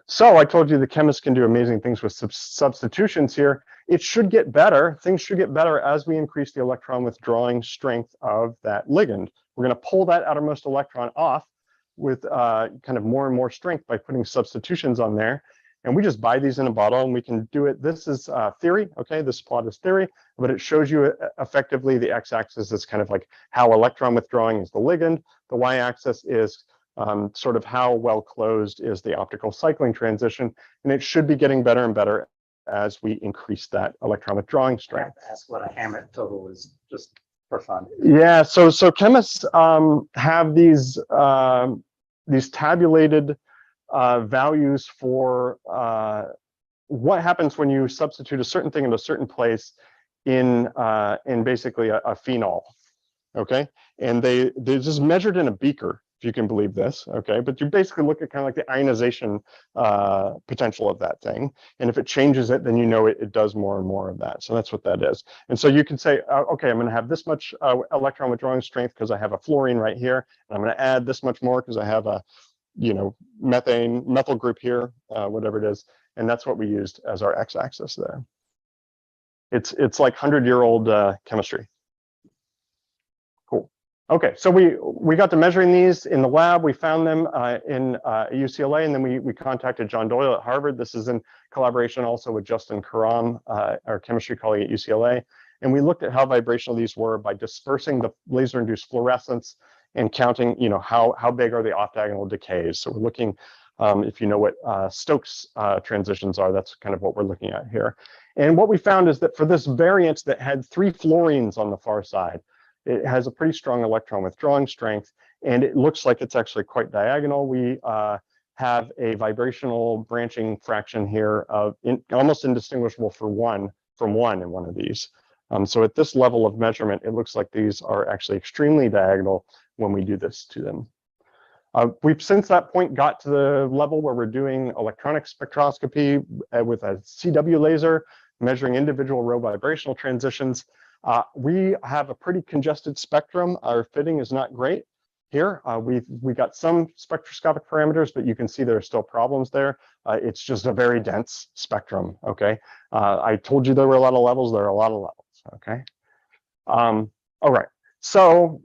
So I told you the chemists can do amazing things with substitutions here. It should get better. Things should get better as we increase the electron withdrawing strength of that ligand. We're going to pull that outermost electron off with kind of more and more strength by putting substitutions on there. And we just buy these in a bottle and we can do it. This is theory, okay? This plot is theory, but it shows you effectively the x-axis is kind of like how electron withdrawing is the ligand. The y-axis is sort of how well closed is the optical cycling transition. And it should be getting better and better as we increase that electron withdrawing strength. Ask what a Hammett total is, just for fun. Yeah, so chemists have these tabulated values for what happens when you substitute a certain thing in a certain place in basically a phenol, okay? And they're just measured in a beaker, if you can believe this, okay? But you basically look at kind of like the ionization potential of that thing. And if it changes it, then you know it does more and more of that. So that's what that is. And so you can say, okay, I'm gonna have this much electron withdrawing strength because I have a fluorine right here. And I'm gonna add this much more because I have a, you know, methyl group here, whatever it is. And that's what we used as our x-axis there. It's like 100-year-old chemistry. Cool. Okay, so we got to measuring these in the lab. We found them in UCLA, and then we contacted John Doyle at Harvard. This is in collaboration also with Justin Karam, our chemistry colleague at UCLA. And we looked at how vibrational these were by dispersing the laser-induced fluorescence and counting, you know, how big are the off-diagonal decays. So we're looking, if you know what Stokes transitions are, that's kind of what we're looking at here. And what we found is that for this variant that had 3 fluorines on the far side, it has a pretty strong electron withdrawing strength, and it looks like it's actually quite diagonal. We have a vibrational branching fraction here of almost indistinguishable from one in one of these. So at this level of measurement, it looks like these are actually extremely diagonal when we do this to them. We've since that point got to the level where we're doing electronic spectroscopy with a CW laser, measuring individual row vibrational transitions. We have a pretty congested spectrum. Our fitting is not great here. We got some spectroscopic parameters, but you can see there are still problems there. It's just a very dense spectrum, okay? I told you there were a lot of levels. There are a lot of levels, okay? All right, so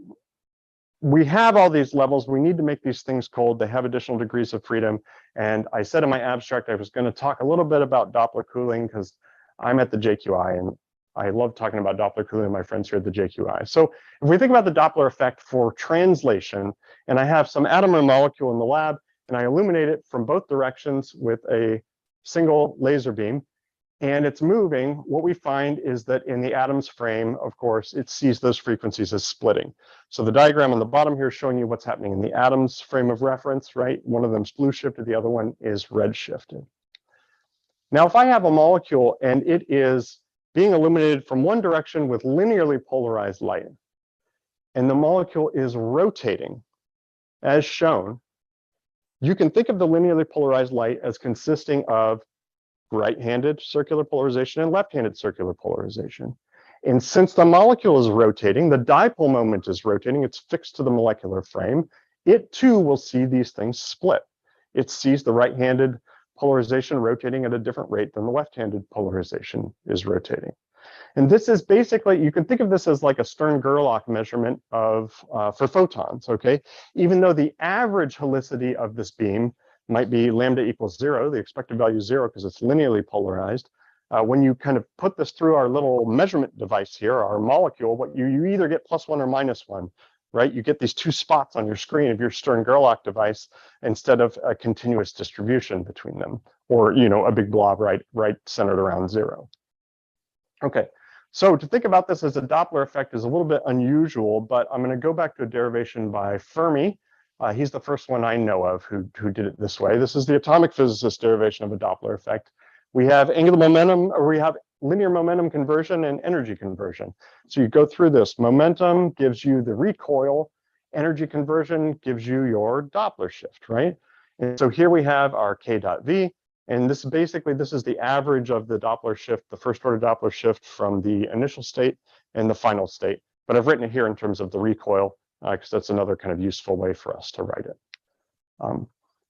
we have all these levels. We need to make these things cold. They have additional degrees of freedom. And I said in my abstract, I was going to talk a little bit about Doppler cooling because I'm at the JQI and I love talking about Doppler cooling with my friends here at the JQI. So if we think about the Doppler effect for translation, and I have some atom or molecule in the lab, and I illuminate it from both directions with a single laser beam, and it's moving, what we find is that in the atom's frame, of course, it sees those frequencies as splitting. So the diagram on the bottom here is showing you what's happening in the atom's frame of reference, right? One of them's blue shifted, the other one is red shifted. Now, if I have a molecule and it is being illuminated from one direction with linearly polarized light, and the molecule is rotating, as shown, you can think of the linearly polarized light as consisting of right-handed circular polarization and left-handed circular polarization. And since the molecule is rotating, the dipole moment is rotating, it's fixed to the molecular frame, it too will see these things split. It sees the right-handed polarization rotating at a different rate than the left-handed polarization is rotating. And this is basically, you can think of this as like a Stern-Gerlach measurement of for photons, okay? Even though the average helicity of this beam might be lambda equals 0, the expected value is 0 because it's linearly polarized. When you kind of put this through our little measurement device here, our molecule, what you either get +1 or -1, right? You get these two spots on your screen of your Stern-Gerlach device instead of a continuous distribution between them, or a big blob right centered around 0. Okay, so to think about this as a Doppler effect is a little bit unusual, but I'm going to go back to a derivation by Fermi. He's the first one I know of who did it this way. This is the atomic physicist derivation of a Doppler effect. We have angular momentum, or we have linear momentum conversion and energy conversion. So you go through this. Momentum gives you the recoil. Energy conversion gives you your Doppler shift, right? And so here we have our k dot v. And this is the average of the Doppler shift, the first order Doppler shift from the initial state and the final state. But I've written it here in terms of the recoil, because that's another kind of useful way for us to write it.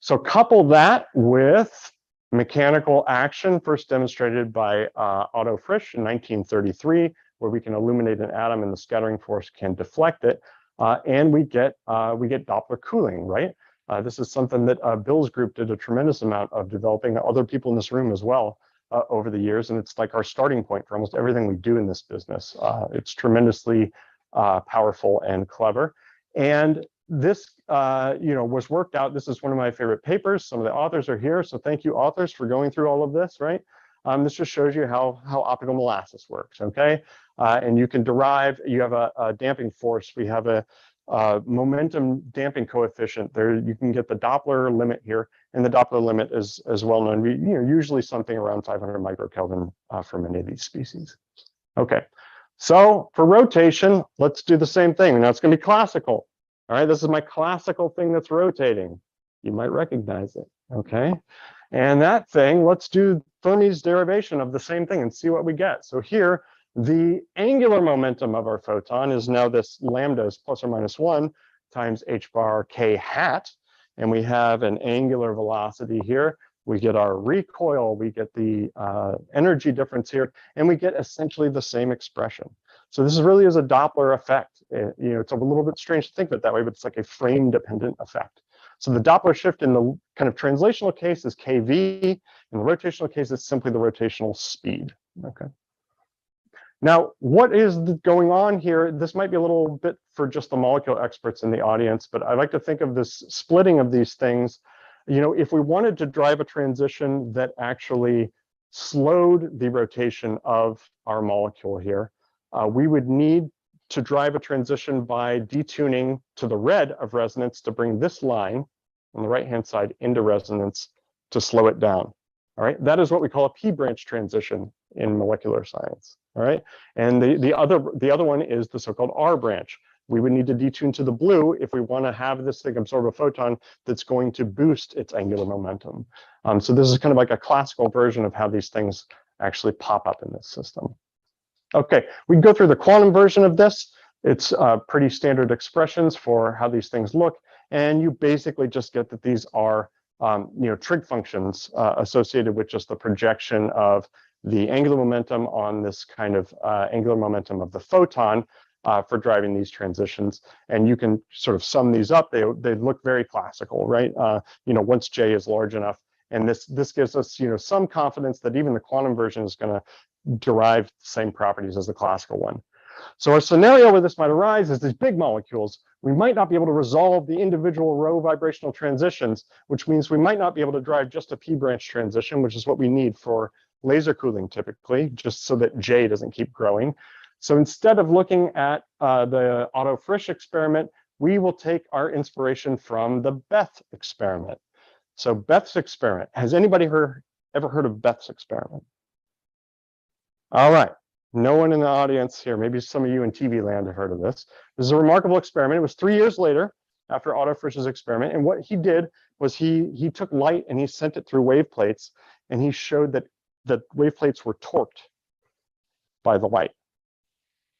So couple that with mechanical action, first demonstrated by Otto Frisch in 1933, where we can illuminate an atom and the scattering force can deflect it, and we get Doppler cooling, right? This is something that Bill's group did a tremendous amount of developing, other people in this room as well, over the years, and it's like our starting point for almost everything we do in this business. It's tremendously powerful and clever, and this was worked out. This is one of my favorite papers. Some of the authors are here, so thank you, authors, for going through all of this, right? This just shows you how optical molasses works, okay? And you can derive, you have a damping force. We have a momentum damping coefficient. There you can get the Doppler limit here, and the Doppler limit is well known. Usually something around 500 microkelvin for many of these species. Okay, so for rotation, let's do the same thing. Now it's going to be classical. All right, this is my classical thing that's rotating. You might recognize it. Okay, and that thing, let's do Fermi's derivation of the same thing and see what we get. So here, the angular momentum of our photon is now this lambda is ±1 times h bar k hat. And we have an angular velocity here. We get our recoil, we get the energy difference here, and we get essentially the same expression. So this really is a Doppler effect. It's a little bit strange to think of it that way, but it's like a frame-dependent effect. So the Doppler shift in the kind of translational case is kV. In the rotational case, it's simply the rotational speed. Okay. Now, what is going on here? This might be a little bit for just the molecule experts in the audience, but I like to think of this splitting of these things. If we wanted to drive a transition that actually slowed the rotation of our molecule here, we would need to drive a transition by detuning to the red of resonance to bring this line on the right-hand side into resonance to slow it down. All right, that is what we call a p-branch transition in molecular science. All right, and the other one is the so-called R branch. We would need to detune to the blue if we want to have this thing absorb a photon that's going to boost its angular momentum. So this is kind of like a classical version of how these things actually pop up in this system. Okay, we can go through the quantum version of this. It's pretty standard expressions for how these things look, and you basically just get that these are trig functions associated with just the projection of the angular momentum on this kind of angular momentum of the photon for driving these transitions. And you can sort of sum these up. They look very classical, right? Once J is large enough. And this gives us some confidence that even the quantum version is going to derive the same properties as the classical one. So our scenario where this might arise is these big molecules. We might not be able to resolve the individual row vibrational transitions, which means we might not be able to drive just a p-branch transition, which is what we need for laser cooling typically, just so that J doesn't keep growing. So instead of looking at the Otto Frisch experiment, we will take our inspiration from the Bethe experiment. So Bethe's experiment, has anybody ever heard of Bethe's experiment? All right, no one in the audience here, maybe some of you in TV land have heard of this. This is a remarkable experiment. It was 3 years later after Otto Frisch's experiment. And what he did was he took light and he sent it through wave plates, and he showed that the wave plates were torqued by the light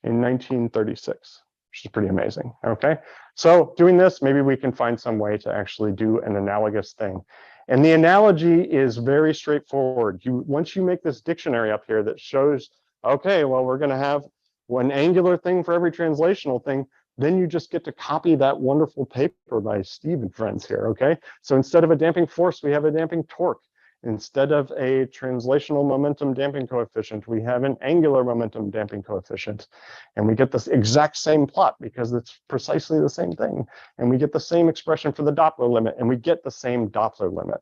in 1936, which is pretty amazing. Okay, so doing this, maybe we can find some way to actually do an analogous thing. And the analogy is very straightforward. Once you make this dictionary up here that shows, okay, well, we're going to have one angular thing for every translational thing, then you just get to copy that wonderful paper by Steve and friends here, okay? So instead of a damping force, we have a damping torque. Instead of a translational momentum damping coefficient, we have an angular momentum damping coefficient. And we get this exact same plot because it's precisely the same thing. And we get the same expression for the Doppler limit, and we get the same Doppler limit.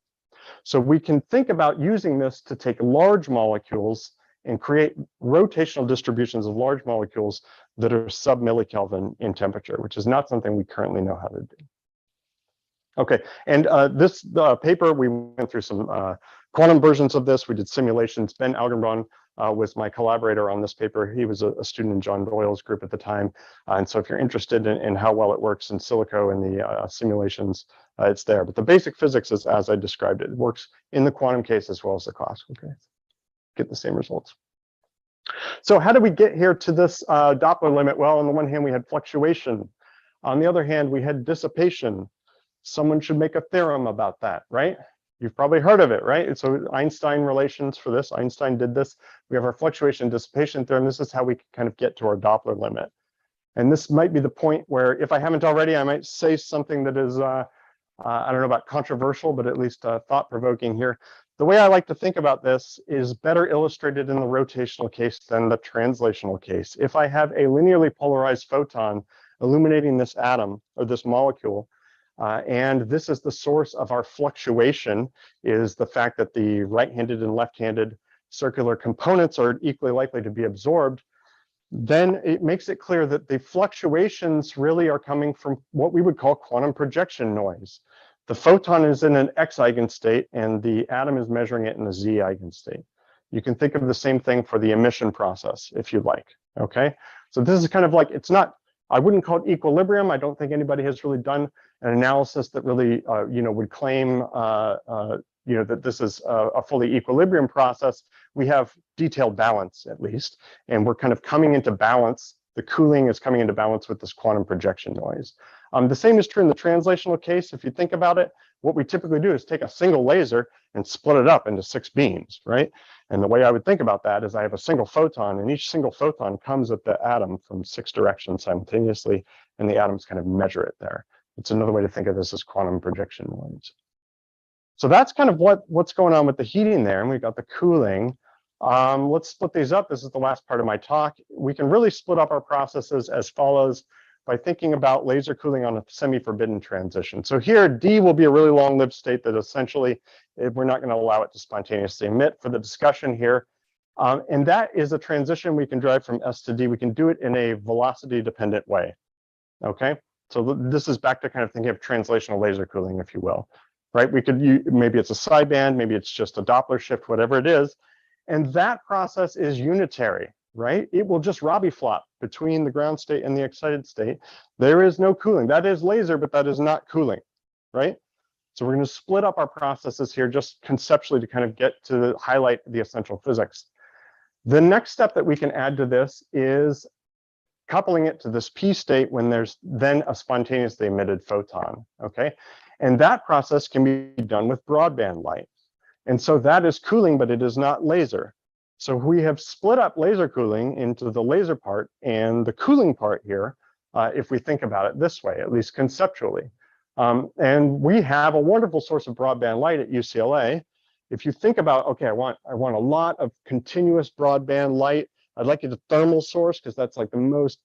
So we can think about using this to take large molecules and create rotational distributions of large molecules that are sub-millikelvin in temperature, which is not something we currently know how to do. Okay, and this paper, we went through some quantum versions of this. We did simulations. Ben Algenbraun was my collaborator on this paper. He was a student in John Doyle's group at the time. And so if you're interested in how well it works in silico and the simulations, it's there. But the basic physics is as I described it. It works in the quantum case as well as the classical case. Get the same results. So how did we get here to this Doppler limit? Well, on the one hand, we had fluctuation. On the other hand, we had dissipation. Someone should make a theorem about that, right? You've probably heard of it, right? So Einstein relations for this. Einstein did this. We have our fluctuation dissipation theorem. This is how we kind of get to our Doppler limit. And this might be the point where, if I haven't already, I might say something that is, I don't know about controversial, but at least thought-provoking here. The way I like to think about this is better illustrated in the rotational case than the translational case. If I have a linearly polarized photon illuminating this atom or this molecule, and this is the source of our fluctuation, is the fact that the right-handed and left-handed circular components are equally likely to be absorbed, then it makes it clear that the fluctuations really are coming from what we would call quantum projection noise. The photon is in an X eigenstate, and the atom is measuring it in a Z eigenstate. You can think of the same thing for the emission process, if you like, okay? So this is kind of like, it's not, I wouldn't call it equilibrium. I don't think anybody has really done an analysis that really, would claim, that this is a fully equilibrium process. We have detailed balance, at least, and we're kind of coming into balance. The cooling is coming into balance with this quantum projection noise. The same is true in the translational case. If you think about it, what we typically do is take a single laser and split it up into 6 beams, right? And the way I would think about that is I have a single photon, and each single photon comes at the atom from 6 directions simultaneously, and the atoms kind of measure it there. It's another way to think of this as quantum projection noise. So that's kind of what's going on with the heating there, and we've got the cooling. Let's split these up. This is the last part of my talk. We can really split up our processes as follows by thinking about laser cooling on a semi-forbidden transition. So here, D will be a really long-lived state that essentially we're not going to allow it to spontaneously emit for the discussion here. And that is a transition we can drive from S to D. We can do it in a velocity-dependent way, okay? So this is back to kind of thinking of translational laser cooling, if you will, right? We could use, maybe it's a sideband, maybe it's just a Doppler shift, whatever it is. And that process is unitary, right? It will just Rabi flop between the ground state and the excited state. There is no cooling. That is laser, but that is not cooling, right? So we're going to split up our processes here just conceptually to kind of get to highlight the essential physics. The next step that we can add to this is coupling it to this P state when there's then a spontaneously emitted photon, okay? And that process can be done with broadband light. And so that is cooling, but it is not laser. So we have split up laser cooling into the laser part and the cooling part here, if we think about it this way, at least conceptually. And we have a wonderful source of broadband light at UCLA. If you think about, okay, I want a lot of continuous broadband light. I'd like it a thermal source because that's like the most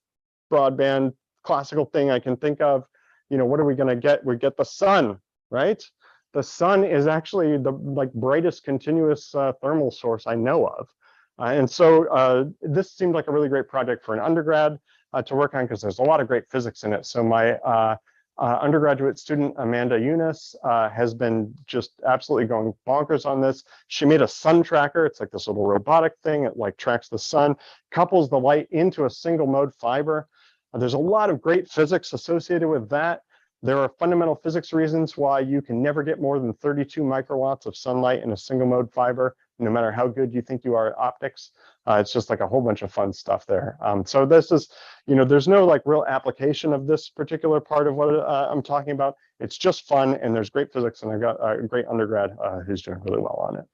broadband classical thing I can think of. You know, what are we going to get? We get the sun, right? The sun is actually the brightest continuous thermal source I know of. And so this seemed like a really great project for an undergrad to work on because there's a lot of great physics in it. So my undergraduate student, Amanda Eunice, has been just absolutely going bonkers on this. She made a sun tracker. It's like this little robotic thing. It like tracks the sun, couples the light into a single mode fiber. There's a lot of great physics associated with that. There are fundamental physics reasons why you can never get more than 32 microwatts of sunlight in a single mode fiber. no matter how good you think you are at optics. It's just like a whole bunch of fun stuff there. So this is, there's no like real application of this particular part of what I'm talking about. It's just fun, and there's great physics, and I've got a great undergrad who's doing really well on it.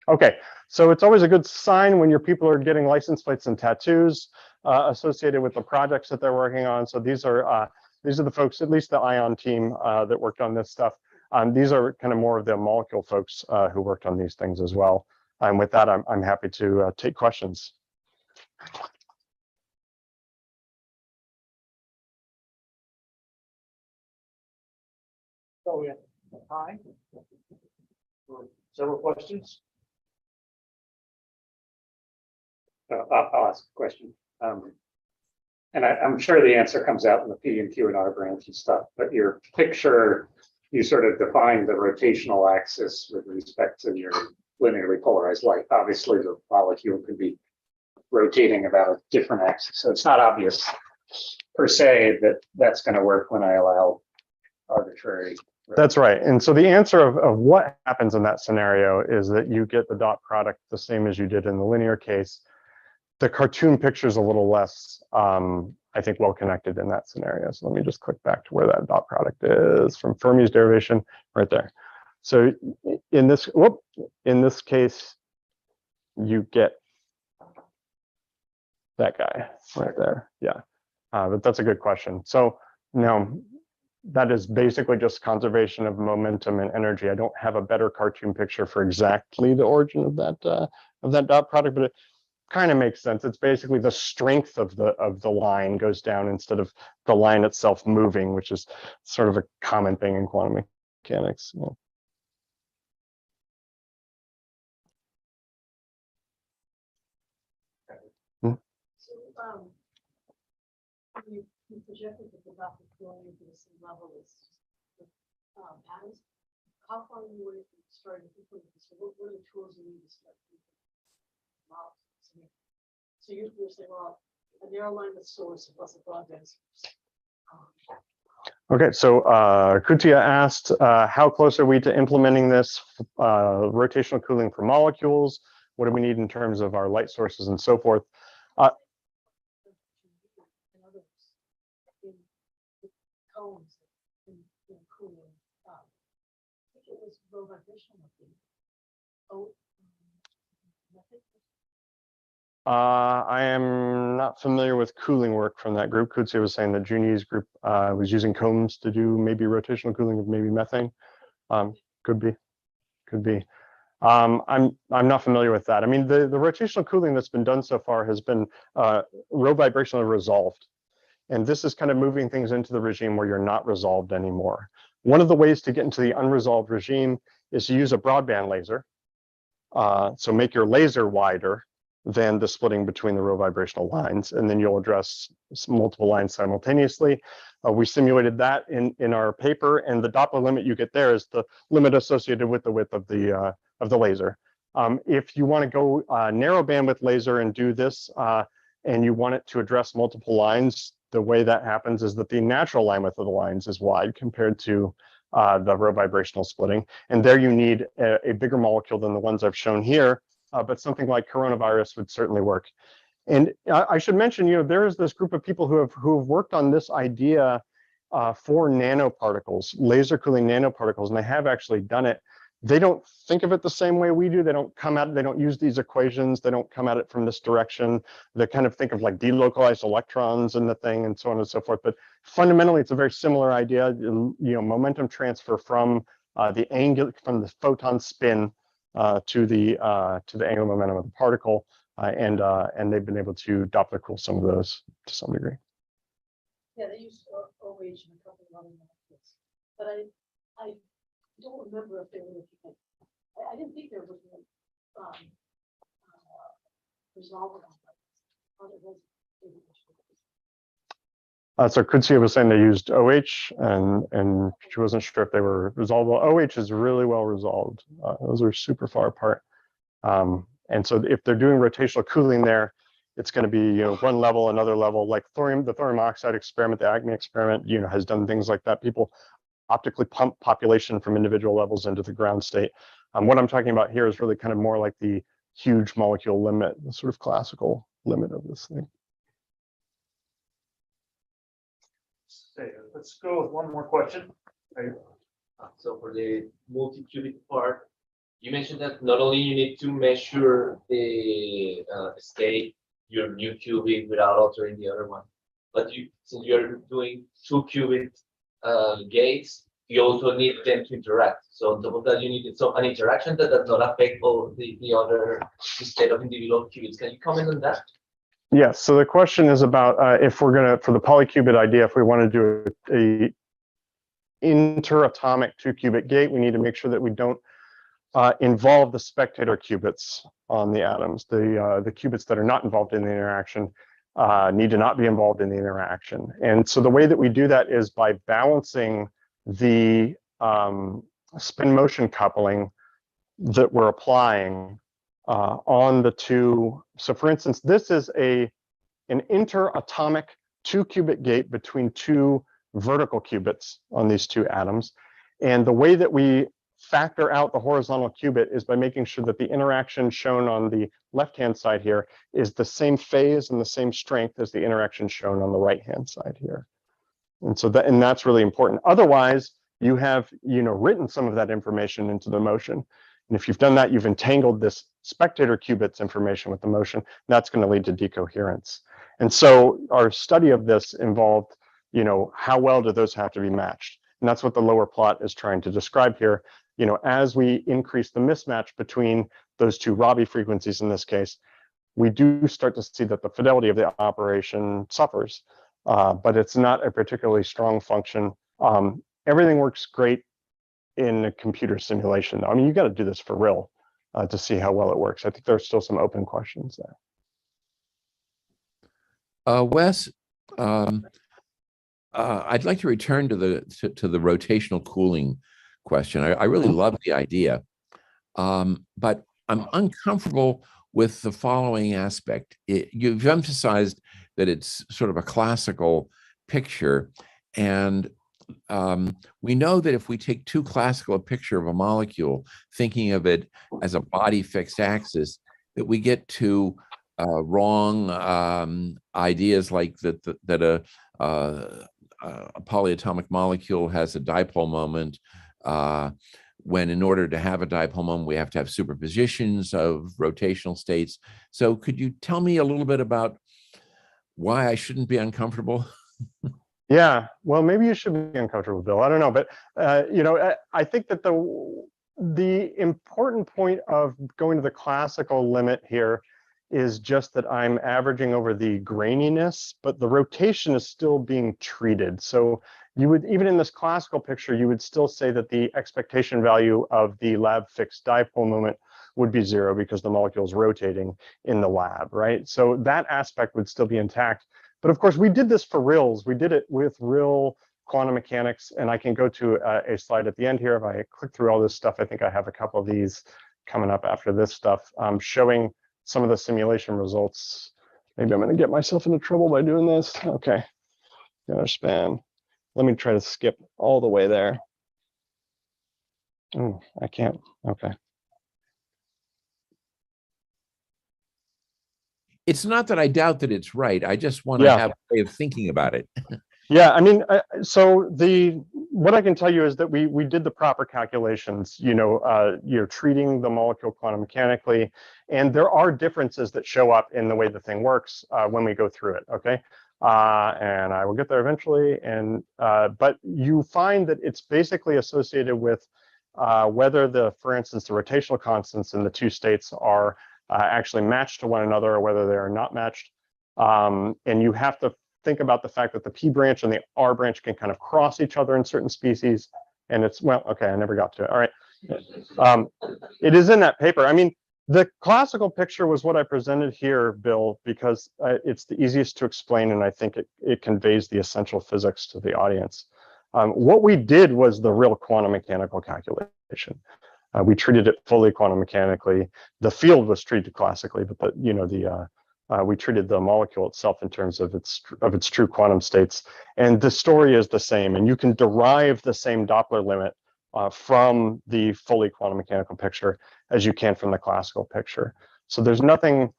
Okay, so it's always a good sign when your people are getting license plates and tattoos associated with the projects that they're working on. So these are the folks, at least the ION team that worked on this stuff. These are kind of more of the molecule folks who worked on these things as well. And with that, I'm happy to take questions. So we have time for several questions. I'll ask a question. And I'm sure the answer comes out in the P and Q and R branch and stuff, but your picture, you sort of define the rotational axis with respect to your linearly polarized light. Obviously, the molecule could be rotating about a different axis. So it's not obvious per se that that's going to work when I allow arbitrary. That's right. And so the answer of what happens in that scenario is that you get the dot product the same as you did in the linear case. The cartoon picture is a little less, I think, well connected in that scenario. So let me just click back to where that dot product is from Fermi's derivation right there. So in this case, you get that guy right there. Yeah, but that's a good question. So now that is basically just conservation of momentum and energy. I don't have a better cartoon picture for exactly the origin of that dot product, but it kind of makes sense. It's basically the strength of the line goes down instead of the line itself moving, which is sort of a common thing in quantum mechanics. Yeah. So you projected that the Doppler going into the same level as atoms. How far you were starting to put this? So what are the tools you need to start modeling? So you're saying, well, a narrow line with source plus a broadband source. Okay, so Kutia asked, how close are we to implementing this rotational cooling for molecules? What do we need in terms of our light sources and so forth? Cones in cooling. I think it was low vibrational. I am not familiar with cooling work from that group. Kutsia was saying that Juni's group was using combs to do maybe rotational cooling of maybe methane. Could be. I'm not familiar with that. I mean, the rotational cooling that's been done so far has been row vibrationally resolved. And this is kind of moving things into the regime where you're not resolved anymore. One of the ways to get into the unresolved regime is to use a broadband laser. So make your laser wider than the splitting between the row vibrational lines, and then you'll address multiple lines simultaneously. We simulated that in our paper, and the Doppler limit you get there is the limit associated with the width of the laser. If you want to go narrow bandwidth laser and do this, and you want it to address multiple lines, the way that happens is that the natural line width of the lines is wide compared to the row vibrational splitting. And there you need a bigger molecule than the ones I've shown here, but something like coronavirus would certainly work. And I should mention, there is this group of people who have worked on this idea for nanoparticles, laser cooling nanoparticles, and they have actually done it. They don't think of it the same way we do. They don't come at it, they don't use these equations. They don't come at it from this direction. They kind of think of like delocalized electrons in the thing and so on and so forth. But fundamentally, it's a very similar idea. Momentum transfer from the photon spin to the angular momentum of the particle, and they've been able to Doppler cool some of those to some degree. Yeah, they used OH in a couple of other methods, but I don't remember if they were looking at. I didn't think they were looking at resolving on so Kutsia was saying they used OH, and she wasn't sure if they were resolvable. OH is really well resolved. Those are super far apart. And so if they're doing rotational cooling there, it's going to be one level, another level, like the thorium oxide experiment, the ACME experiment, has done things like that. People optically pump population from individual levels into the ground state. What I'm talking about here is really kind of more like the huge molecule limit, the sort of classical limit of this thing. Okay, let's go with one more question. So for the multi-qubit part, you mentioned that not only you need to measure the state, your new qubit without altering the other one, but since you're doing 2-qubit gates, you also need them to interact. So on top of that, you need an interaction that does not affect all the other state of individual qubits. Can you comment on that? Yes, so the question is about if we're gonna, for the polyqubit idea, if we want to do a interatomic 2-qubit gate, we need to make sure that we don't involve the spectator qubits on the atoms. The qubits that are not involved in the interaction need to not be involved in the interaction. And so the way that we do that is by balancing the spin motion coupling that we're applying on the two. So for instance, this is an interatomic 2-qubit gate between two vertical qubits on these two atoms. And the way that we factor out the horizontal qubit is by making sure that the interaction shown on the left-hand side here is the same phase and the same strength as the interaction shown on the right-hand side here. And so that's really important. Otherwise, you have written some of that information into the motion. And if you've done that, you've entangled this spectator qubits information with the motion. That's going to lead to decoherence. And so our study of this involved, how well do those have to be matched? And that's what the lower plot is trying to describe here. As we increase the mismatch between those two Rabi frequencies in this case, we do start to see that the fidelity of the operation suffers, but it's not a particularly strong function. Everything works great in a computer simulation, though. I mean, you got to do this for real to see how well it works. I think there's still some open questions there. Wes, I'd like to return to the rotational cooling question. I really love the idea, but I'm uncomfortable with the following aspect. You've emphasized that it's sort of a classical picture, and we know that if we take too classical a picture of a molecule, thinking of it as a body fixed axis, that we get to wrong ideas like that a polyatomic molecule has a dipole moment, when in order to have a dipole moment, we have to have superpositions of rotational states. So could you tell me a little bit about why I shouldn't be uncomfortable? Yeah, well, maybe you should be uncomfortable, Bill. I don't know, but I think that the important point of going to the classical limit here is just that I'm averaging over the graininess, but the rotation is still being treated. So you would, even in this classical picture, you would still say that the expectation value of the lab fixed dipole moment would be 0 because the molecule is rotating in the lab, right? So that aspect would still be intact. But of course, we did this for reals. We did it with real quantum mechanics, and I can go to a slide at the end here. If I click through all this stuff, I think I have a couple of these coming up after this stuff, showing some of the simulation results. Maybe I'm going to get myself into trouble by doing this. Okay, got spam. Let me try to skip all the way there. Oh, I can't. Okay. It's not that I doubt that it's right. I just want to have a way of thinking about it. Yeah, I mean, so what I can tell you is that we did the proper calculations. You're treating the molecule quantum mechanically, and there are differences that show up in the way the thing works when we go through it. Okay, and I will get there eventually. And but you find that it's basically associated with whether for instance, the rotational constants in the two states are actually matched to one another or whether they are not matched. And you have to think about the fact that the P branch and the R branch can kind of cross each other in certain species. And it's, well, okay, I never got to it. All right. It is in that paper. I mean, the classical picture was what I presented here, Bill, because it's the easiest to explain, and I think it conveys the essential physics to the audience. What we did was the real quantum mechanical calculation. We treated it fully quantum mechanically. The field was treated classically, but the We treated the molecule itself in terms of its true quantum states, and the story is the same. And you can derive the same Doppler limit from the fully quantum mechanical picture as you can from the classical picture. So there's nothing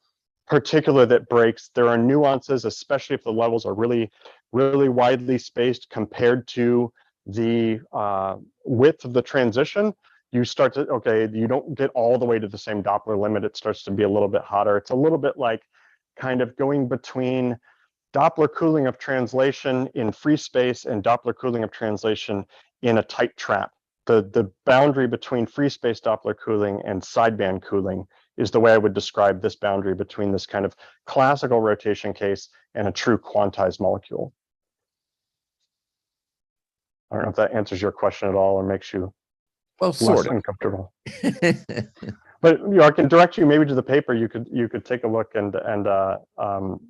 particular that breaks. There are nuances, especially if the levels are really, really widely spaced compared to the width of the transition. You start to, okay, you don't get all the way to the same Doppler limit. It starts to be a little bit hotter. It's a little bit like kind of going between Doppler cooling of translation in free space and Doppler cooling of translation in a tight trap. The boundary between free space Doppler cooling and sideband cooling is the way I would describe this boundary between this kind of classical rotation case and a true quantized molecule. I don't know if that answers your question at all or makes you Well, less sort of. uncomfortable. But you know, I can direct you maybe to the paper. You could take a look and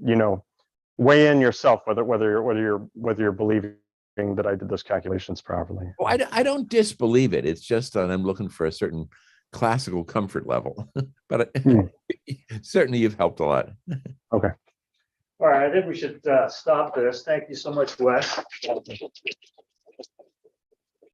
you know, weigh in yourself whether you're believing that I did those calculations properly. Well, I don't disbelieve it. It's just that I'm looking for a certain classical comfort level. But certainly you've helped a lot. Okay. All right, I think we should stop this. Thank you so much, Wes.